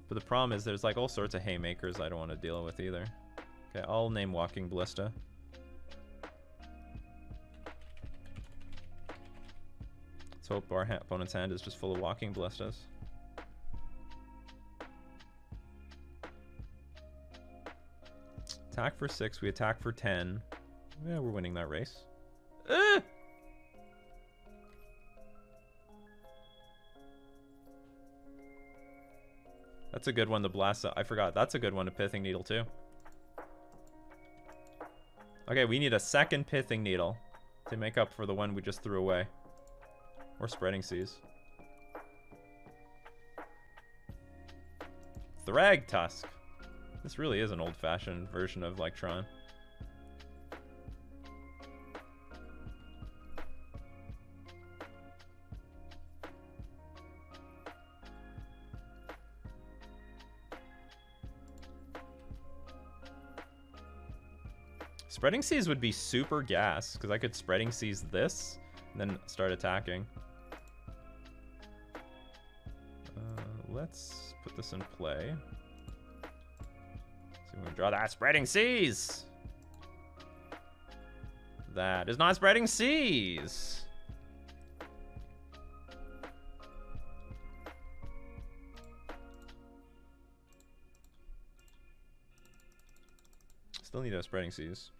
But the problem is there's like all sorts of haymakers I don't want to deal with either. Okay, I'll name Walking Ballista. Let's hope our opponent's hand is just full of Walking Ballistas. Attack for 6, we attack for 10. Yeah, we're winning that race. That's a good one to blast. I forgot. That's a good one to Pithing Needle too. Okay, we need a second Pithing Needle to make up for the one we just threw away. Or Spreading Seas. Thrag Tusk. This really is an old-fashioned version of like Tron. Spreading Seas would be super gas, because I could Spreading Seas this, and then start attacking. Let's put this in play. So we're going to draw that Spreading Seas! That is not Spreading Seas! Still need a Spreading Seas.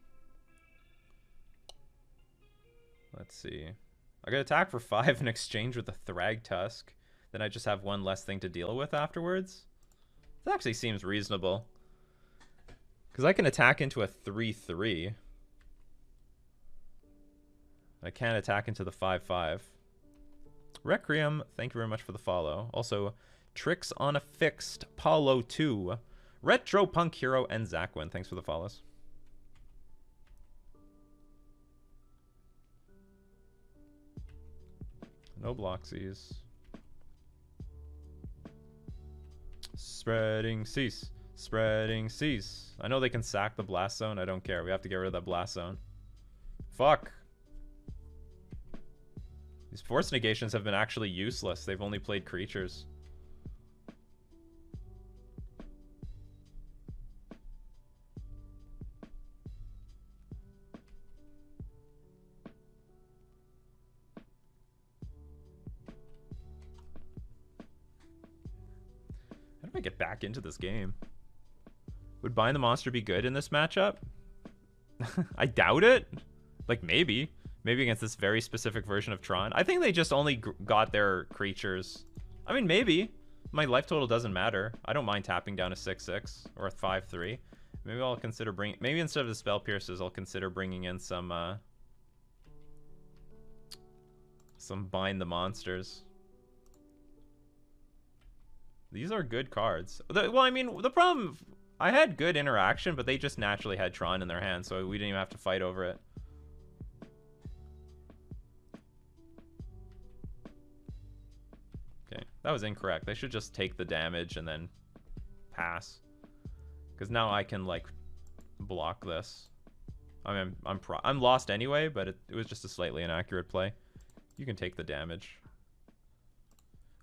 Let's see. I got attack for 5 in exchange with a Thrag Tusk. Then I just have one less thing to deal with afterwards. That actually seems reasonable. Because I can attack into a 3/3. I can't attack into the 5/5. Requiem, thank you very much for the follow. Also, Tricks on a Fixed, Paulo 2, Retro Punk Hero, and Zakwin. Thanks for the follows. No Bloxies. Spreading Seas. Spreading Seas. I know they can sack the Blast Zone. I don't care. We have to get rid of that Blast Zone. Fuck. These Force Negations have been actually useless. They've only played creatures. How do I get back into this game? Would Bind the Monster be good in this matchup? I doubt it. Like, maybe. Maybe against this very specific version of Tron. I think they just only got their creatures. I mean, maybe. My life total doesn't matter. I don't mind tapping down a 6/6 or a 5/3. Maybe I'll consider bringing... Maybe instead of the Spell Pierces, I'll consider bringing in some Bind the Monsters. These are good cards. Well, I mean, the problem... I had good interaction, but they just naturally had Tron in their hand, so we didn't even have to fight over it. Okay, that was incorrect. They should just take the damage and then pass. Because now I can, like, block this. I mean, I'm lost anyway, but it was just a slightly inaccurate play. You can take the damage.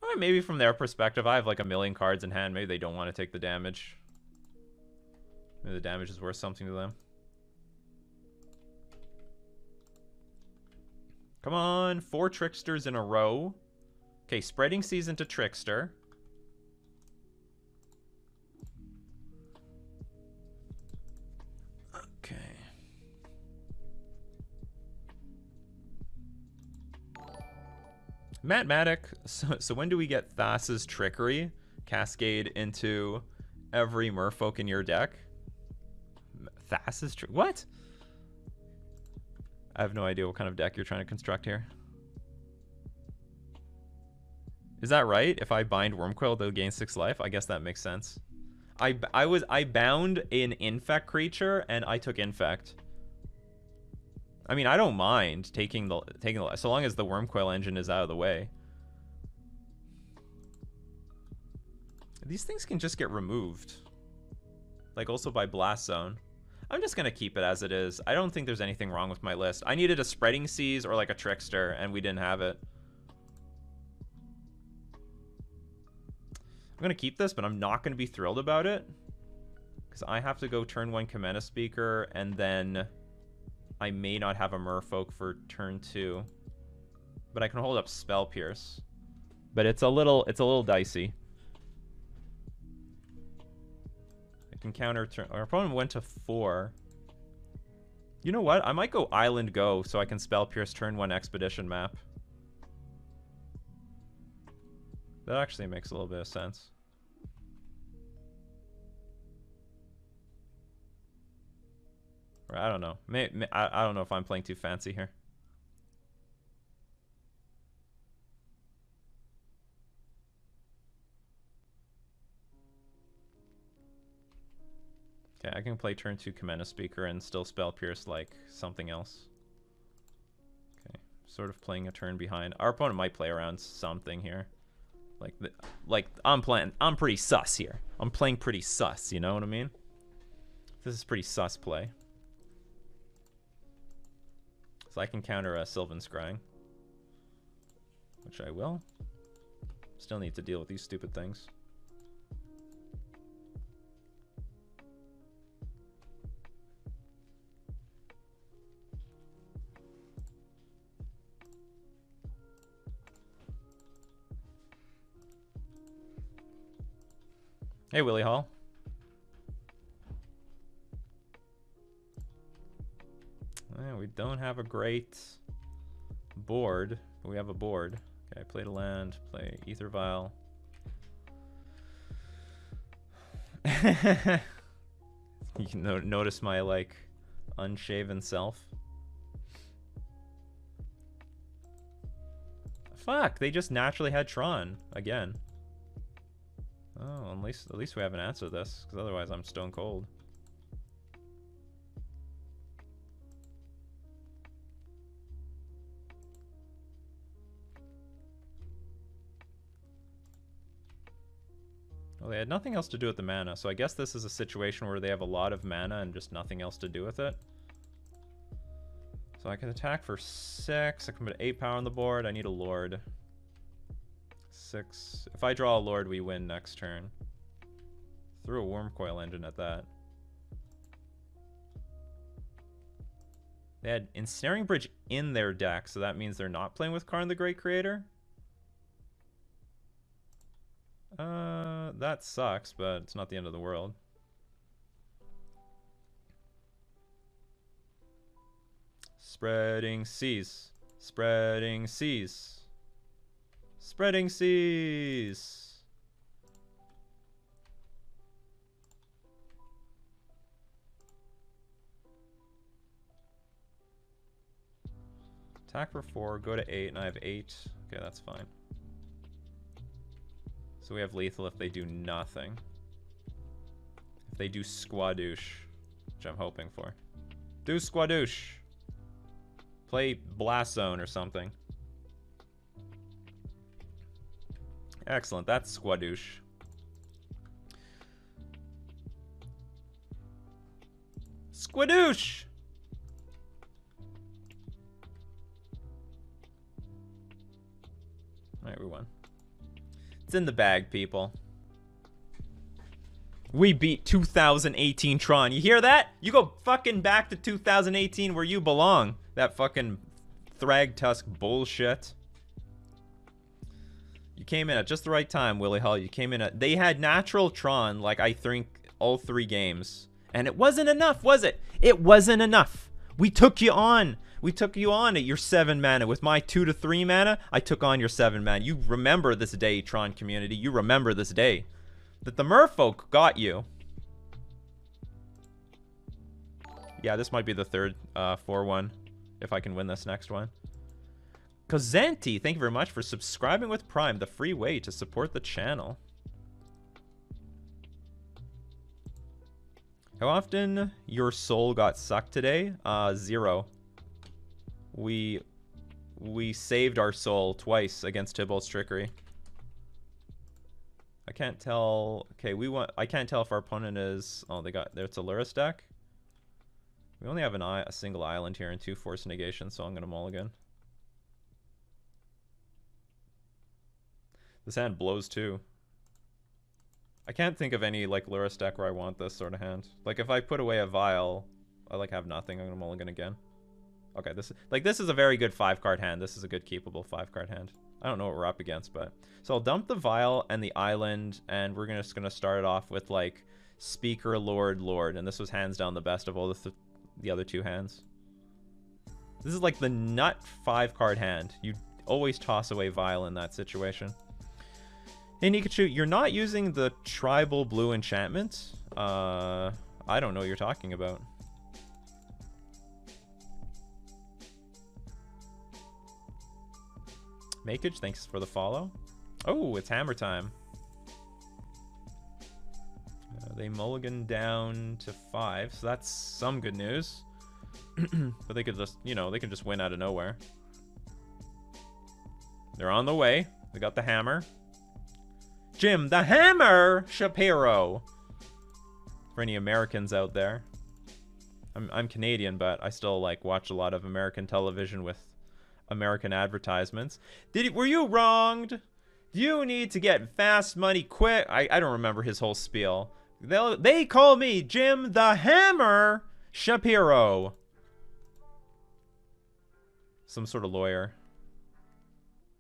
Or maybe from their perspective, I have like a million cards in hand. Maybe they don't want to take the damage. Maybe the damage is worth something to them. Come on, 4 Tricksters in a row. Okay, Spreading Seas into Trickster. Okay. Matt Maddock, so when do we get Thassa's Trickery cascade into every Merfolk in your deck? Thassa's what? I have no idea what kind of deck you're trying to construct here. Is that right? If I bind Wormcoil, they'll gain 6 life? I guess that makes sense. I bound an infect creature and I took infect. I mean, I don't mind taking the so long as the Wormcoil Engine is out of the way. These things can just get removed. Like also by Blast Zone. I'm just gonna keep it as it is. I don't think there's anything wrong with my list. I needed a Spreading Seas or like a Trickster, and we didn't have it. I'm gonna keep this, but I'm not gonna be thrilled about it. Because I have to go turn 1 Commander Speaker, and then I may not have a Merfolk for turn 2. But I can hold up Spell Pierce. But it's a little dicey. I can counter turn. Our opponent went to 4. You know what? I might go Island Go so I can Spell Pierce turn 1 Expedition map. That actually makes a little bit of sense. Or I don't know. I don't know if I'm playing too fancy here. Okay, I can play turn 2 Commander Speaker and still Spell Pierce like something else. Okay, sort of playing a turn behind. Our opponent might play around something here. Like I'm pretty sus here. I'm playing pretty sus, you know what I mean? This is pretty sus play. So I can counter a Sylvan Scrying. Which I will. Still need to deal with these stupid things. Hey, Willie Hall. Well, we don't have a great board, but we have a board. Okay, I played a land, play Ether Vial. You can notice my, like, unshaven self. Fuck, they just naturally had Tron again. Oh, at least we have an answer to this, because otherwise I'm stone cold. Well, they had nothing else to do with the mana, so I guess this is a situation where they have a lot of mana and just nothing else to do with it. So I can attack for 6. I can put 8 power on the board. I need a Lord. 6. If I draw a Lord, we win next turn. Threw a Wormcoil Engine at that. They had Ensnaring Bridge in their deck, so that means they're not playing with Karn the Great Creator. That sucks, but it's not the end of the world. Spreading Seas. Spreading Seas. Spreading Seas. Attack for 4, go to 8, and I have 8. Okay, that's fine. So we have lethal if they do nothing. If they do Squadouche, which I'm hoping for. Do Squadouche. Play Blast Zone or something. Excellent, that's Squadouche. Squadouche! Alright, we won. It's in the bag, people. We beat 2018 Tron. You hear that? You go fucking back to 2018 where you belong. That fucking Thragtusk bullshit. You came in at just the right time, Willie Hull. You came in at... They had natural Tron, like, I think, all 3 games. And it wasn't enough, was it? It wasn't enough. We took you on. We took you on at your 7 mana. With my 2 to 3 mana, I took on your 7 mana. You remember this day, Tron community. You remember this day. That the Merfolk got you. Yeah, this might be the third 4-1. If I can win this next one. Kozenti, thank you very much for subscribing with Prime, the free way to support the channel. How often your soul got sucked today? 0. We saved our soul twice against Tybalt's Trickery. I can't tell. Okay, I can't tell if our opponent is. Oh, it's a Lurrus deck. We only have a single island here and 2 force negations, so I'm gonna mulligan. This hand blows too. I can't think of any like Lurrus deck where I want this sort of hand. Like if I put away a Vial, I like have nothing. I'm gonna mulligan again. Okay, this is a very good 5-card hand. This is a good keepable 5-card hand. I don't know what we're up against, but so I'll dump the Vial and the island, and we're just gonna start it off with like Speaker, Lord, and this was hands down the best of all the other 2 hands. This is like the nut 5-card hand. You always toss away Vial in that situation. Hey Nikachu, you're not using the tribal blue enchantment? I don't know what you're talking about. Makeage, thanks for the follow. Oh, it's hammer time. They mulligan down to 5, so that's some good news. But they could just, they can just win out of nowhere. They're on the way. They got the hammer. Jim, the hammer Shapiro. For any Americans out there. I'm Canadian, but I still like watch a lot of American television with American advertisements. Were you wronged? You need to get fast money quick. I don't remember his whole spiel. They call me Jim the Hammer Shapiro. Some sort of lawyer.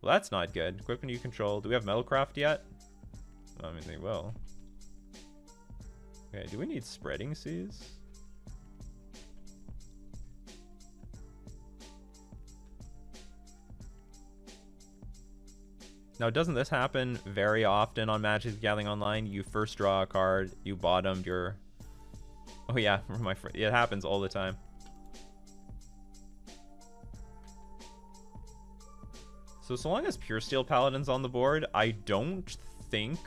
Well, that's not good. Equipment you control. Do we have Metalcraft yet? I mean, they will. Okay, do we need Spreading Seas? Now, doesn't this happen very often on Magic the Gathering Online? You first draw a card, you bottomed your... Oh yeah, it happens all the time. So long as Pure Steel Paladin's on the board, I don't think...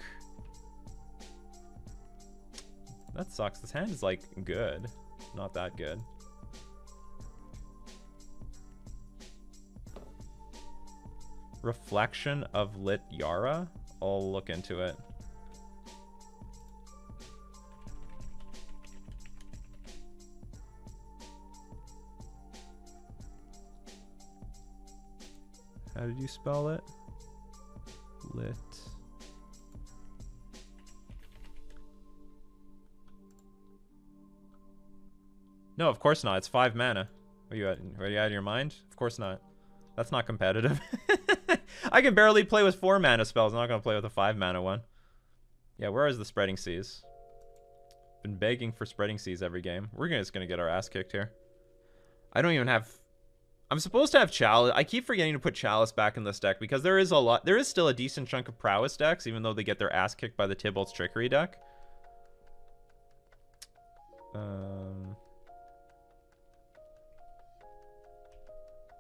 That sucks. This hand is, like, good. Not that good. Reflection of Lit Yara? I'll look into it. How did you spell it? Lit. No, of course not. It's 5 mana. Are you out of your mind? Of course not. That's not competitive. I can barely play with 4 mana spells. I'm not going to play with a 5 mana one. Yeah, where is the Spreading Seas? Been begging for Spreading Seas every game. We're just going to get our ass kicked here. I don't even have... I'm supposed to have Chalice. I keep forgetting to put Chalice back in this deck because there is still a decent chunk of Prowess decks, even though they get their ass kicked by the Tybalt's Trickery deck.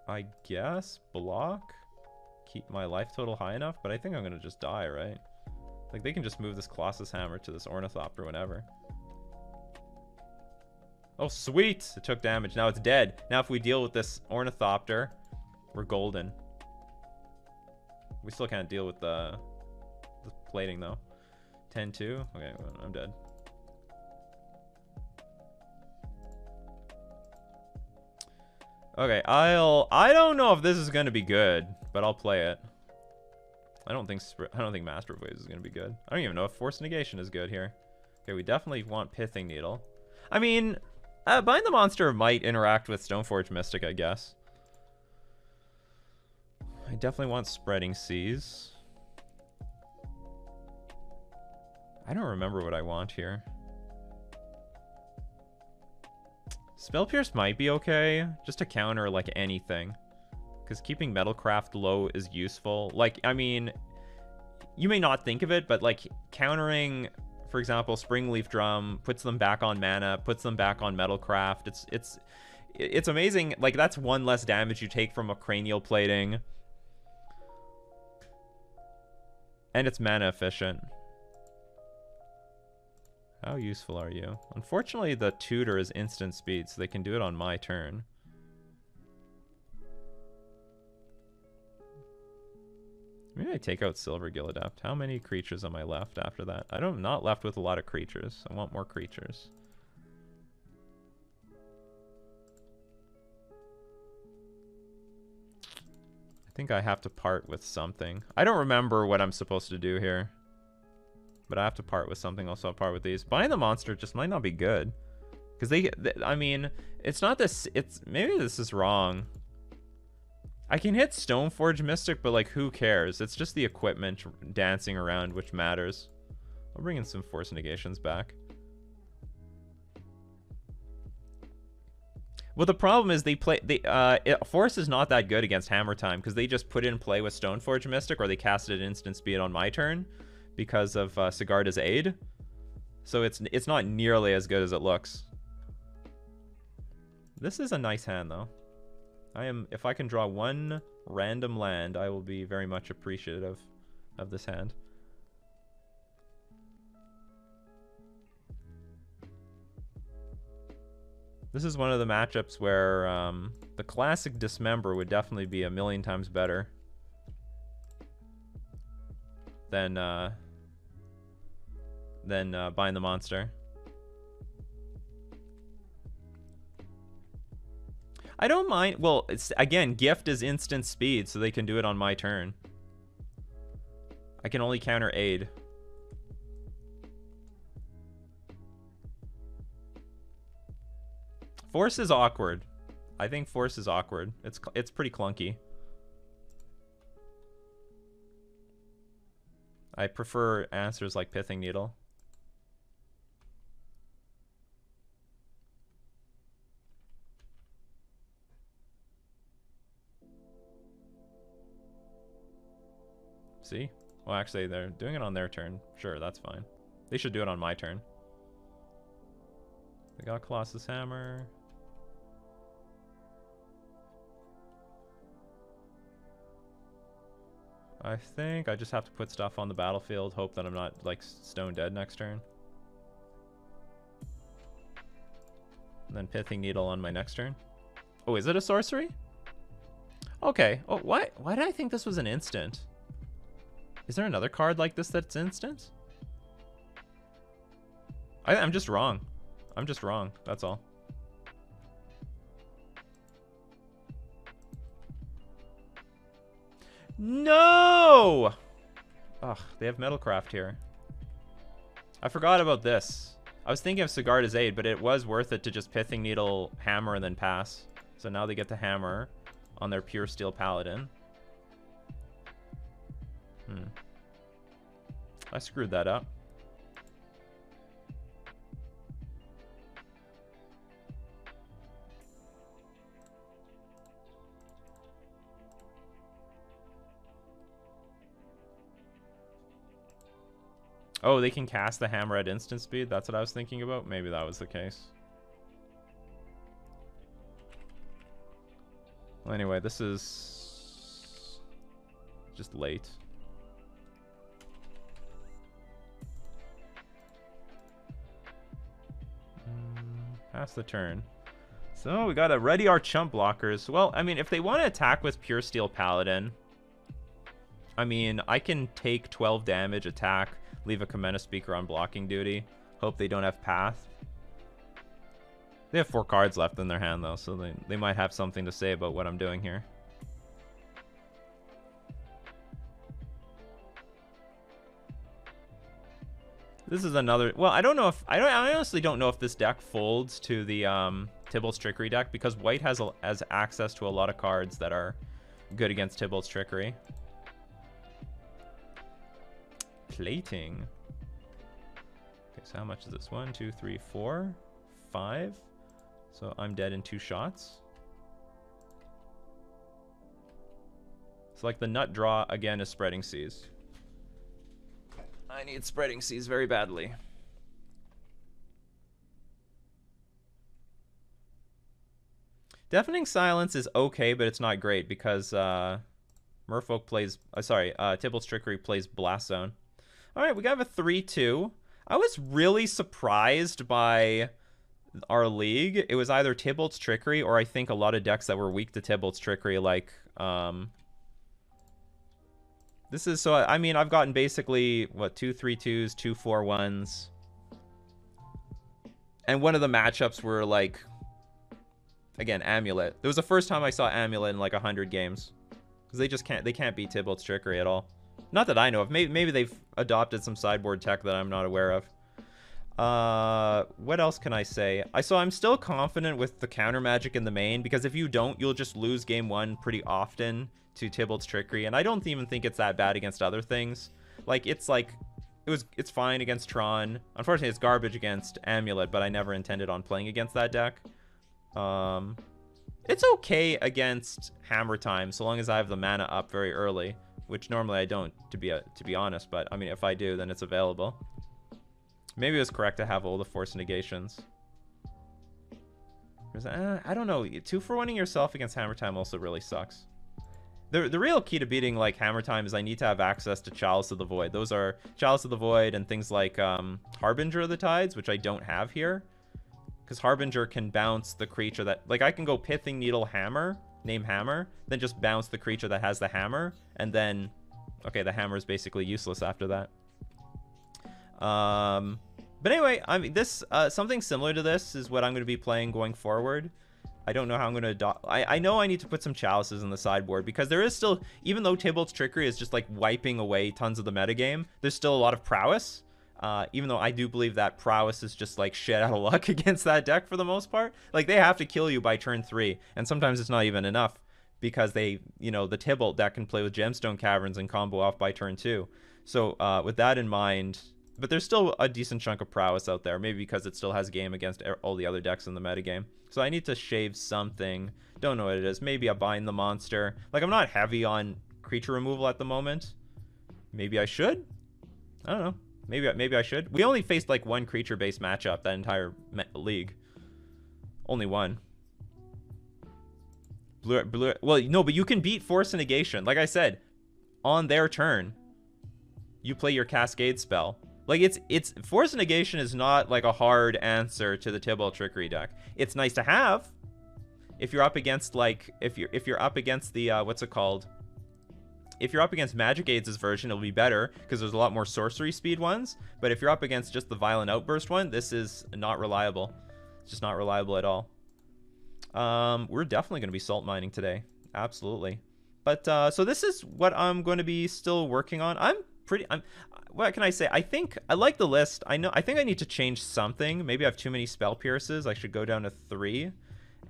I guess block, keep my life total high enough, but I think I'm gonna just die, right? Like they can just move this Colossus Hammer to this Ornithopter whenever. Oh sweet, it took damage. Now it's dead. Now if we deal with this Ornithopter, we're golden. We still can't deal with the plating though. 10-2. Okay, well, I'm dead. Okay, I don't know if this is gonna be good, but I'll play it. I don't think Master of Waves is gonna be good. I don't even know if Force Negation is good here. Okay, we definitely want Pithing Needle. I mean, Bind the Monster might interact with Stoneforge Mystic, I guess. I definitely want Spreading Seas. I don't remember what I want here. Spell Pierce might be okay, just to counter, like, anything. Because keeping Metalcraft low is useful. Like, I mean, you may not think of it, but, like, countering, for example, Springleaf Drum, puts them back on mana, puts them back on Metalcraft. It's amazing. Like, that's one less damage you take from a Cranial Plating. And it's mana efficient. How useful are you? Unfortunately, the tutor is instant speed, so they can do it on my turn. Maybe I take out Silver Gill Adept. How many creatures am I left after that? I'm not left with a lot of creatures. I want more creatures. I think I have to part with something. I don't remember what I'm supposed to do here. But I have to part with something. Also, I'll part with these. Buying the monster just might not be good. Because I mean, it's not this... Maybe this is wrong. I can hit Stoneforge Mystic, but like, who cares? It's just the equipment dancing around which matters. I'll bring in some Force Negations back. Well, the problem is Force is not that good against Hammer Time because they just put it in play with Stoneforge Mystic, or they cast it at instant speed on my turn because of Sigarda's aid. So it's not nearly as good as it looks. This is a nice hand, though. If I can draw one random land, I will be very much appreciative of this hand. This is one of the matchups where the classic Dismember would definitely be a million times better than buying the monster. I don't mind. Well, it's again, gift is instant speed, so they can do it on my turn. I can only counter aid. Force is awkward. I think Force is awkward. It's pretty clunky. I prefer answers like Pithing Needle. See? Well, actually, they're doing it on their turn. Sure, that's fine. They should do it on my turn. They got Colossus Hammer. I think I just have to put stuff on the battlefield, hope that I'm not, like, stone dead next turn. And then Pithing Needle on my next turn. Oh, is it a sorcery? Okay. Oh, why did I think this was an instant? Is there another card like this that's instant? I'm just wrong. I'm just wrong. That's all. No! Ugh, they have Metalcraft here. I forgot about this. I was thinking of Sigarda's Aid, but it was worth it to just Pithing Needle, hammer, and then pass. So now they get to hammer on their Pure Steel Paladin. I screwed that up. Oh, they can cast the hammer at instant speed? That's what I was thinking about? Maybe that was the case. Well, anyway, this is just late. Pass the turn. So we gotta ready our chump blockers. Well, I mean, if they want to attack with Pure Steel Paladin, I mean, I can take 12 damage, attack, leave a Commander Speaker on blocking duty, hope they don't have Path. They have 4 cards left in their hand, though, so they might have something to say about what I'm doing here. This is another... Well, I don't know if... I honestly don't know if this deck folds to the Tybalt's Trickery deck, because white has access to a lot of cards that are good against Tybalt's Trickery. Plating. Okay, so how much is this? 1, 2, 3, 4, 5. So I'm dead in 2 shots. So like the nut draw again is Spreading Seas. I need Spreading Seas very badly. Deafening Silence is okay, but it's not great because Merfolk plays... Tybalt's Trickery plays Blast Zone. All right, we got a 3-2. I was really surprised by our league. It was either Tybalt's Trickery or I think a lot of decks that were weak to Tybalt's Trickery, like this is, so I mean, I've gotten basically what, 2 3/2s, 2 4/1s, and one of the matchups were like, again, Amulet. It was the first time I saw Amulet in like 100 games, because they can't beat Tybalt's Trickery at all. Not that I know of. Maybe they've adopted some sideboard tech that I'm not aware of. What else can I say? I'm still confident with the counter magic in the main, because if you don't, you'll just lose game 1 pretty often to Tybalt's Trickery, and I don't even think it's that bad against other things. It's fine against Tron. Unfortunately, it's garbage against Amulet, but I never intended on playing against that deck. It's okay against Hammer Time, so long as I have the mana up very early, which normally I don't, to be honest, but I mean, if I do, then it's available. Maybe it was correct to have all the Force Negations. I don't know. 2-for-1ing yourself against Hammer Time also really sucks. The real key to beating like Hammer Time is I need to have access to Chalice of the Void. Those are Chalice of the Void and things like Harbinger of the Tides, which I don't have here. Because Harbinger can bounce the creature that... Like, I can go Pithing Needle Hammer, name Hammer, then just bounce the creature that has the hammer, and then... Okay, the hammer is basically useless after that. But anyway, I mean, this... something similar to this is what I'm going to be playing going forward. I don't know how I'm going to adopt... I know I need to put some Chalices in the sideboard, because there is still... Even though Tybalt's Trickery is just, like, wiping away tons of the metagame, there's still a lot of prowess. Even though I do believe that prowess is just, like, shit out of luck against that deck for the most part. Like, they have to kill you by turn 3, and sometimes it's not even enough, because they... You know, the Tybalt deck can play with Gemstone Caverns and combo off by turn 2. So, with that in mind... But there's still a decent chunk of prowess out there, maybe because it still has game against all the other decks in the metagame. So I need to shave something. Don't know what it is. Maybe I bind the monster. Like, I'm not heavy on creature removal at the moment. Maybe I should? I don't know. Maybe I should. We only faced like one creature-based matchup that entire league. Only one. Well, no, but you can beat Force and Negation. Like I said, on their turn, you play your Cascade spell. Like, it's Force and Negation is not like a hard answer to the Tybalt Trickery deck. It's nice to have if you're up against like if you're up against the what's it called? If you're up against Magic Aids' version, it'll be better because there's a lot more sorcery speed ones. But if you're up against just the Violent Outburst one, this is not reliable. It's just not reliable at all. We're definitely going to be salt mining today. Absolutely. But so this is what I'm going to be still working on. What can I say? I think I like the list. I think I need to change something. Maybe I have too many Spell Pierces. I should go down to 3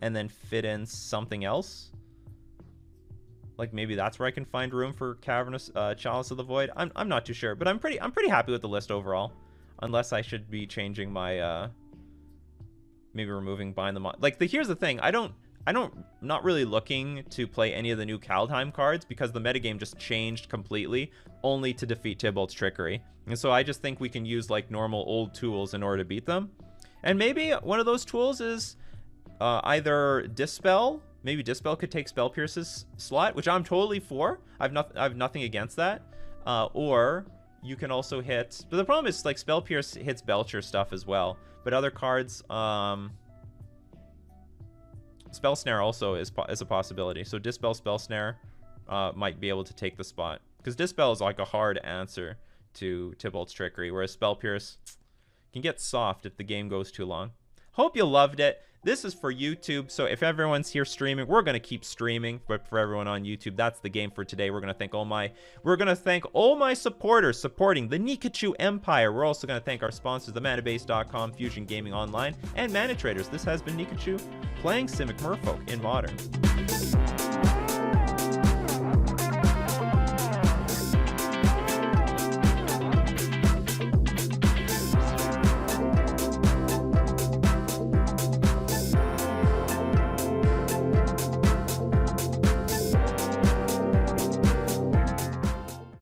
and then fit in something else. Like, maybe that's where I can find room for Cavernous Chalice of the Void. I'm not too sure, but I'm pretty happy with the list overall. Unless I should be changing my maybe removing Bind the Mon. Like, here's the thing. Not really looking to play any of the new Kaldheim cards because the metagame just changed completely, only to defeat Tybalt's Trickery. And so I just think we can use like normal old tools in order to beat them. And maybe one of those tools is either Dispel. Maybe Dispel could take Spell Pierce's slot, which I'm totally for. I've nothing against that. Or you can also hit... But the problem is like Spell Pierce hits Belcher stuff as well. But other cards... Spell Snare also is a possibility. So Dispel, Spell Snare might be able to take the spot. Because Dispel is like a hard answer to Tybalt's Trickery, whereas Spell Pierce can get soft if the game goes too long. Hope you loved it. This is for YouTube, so if everyone's here streaming, we're going to keep streaming. But for everyone on YouTube, that's the game for today. We're going to thank all my supporters supporting the Nikachu Empire. We're also going to thank our sponsors, themanabase.com, Fusion Gaming Online, and Mana Traders. This has been Nikachu playing Simic Merfolk in Modern.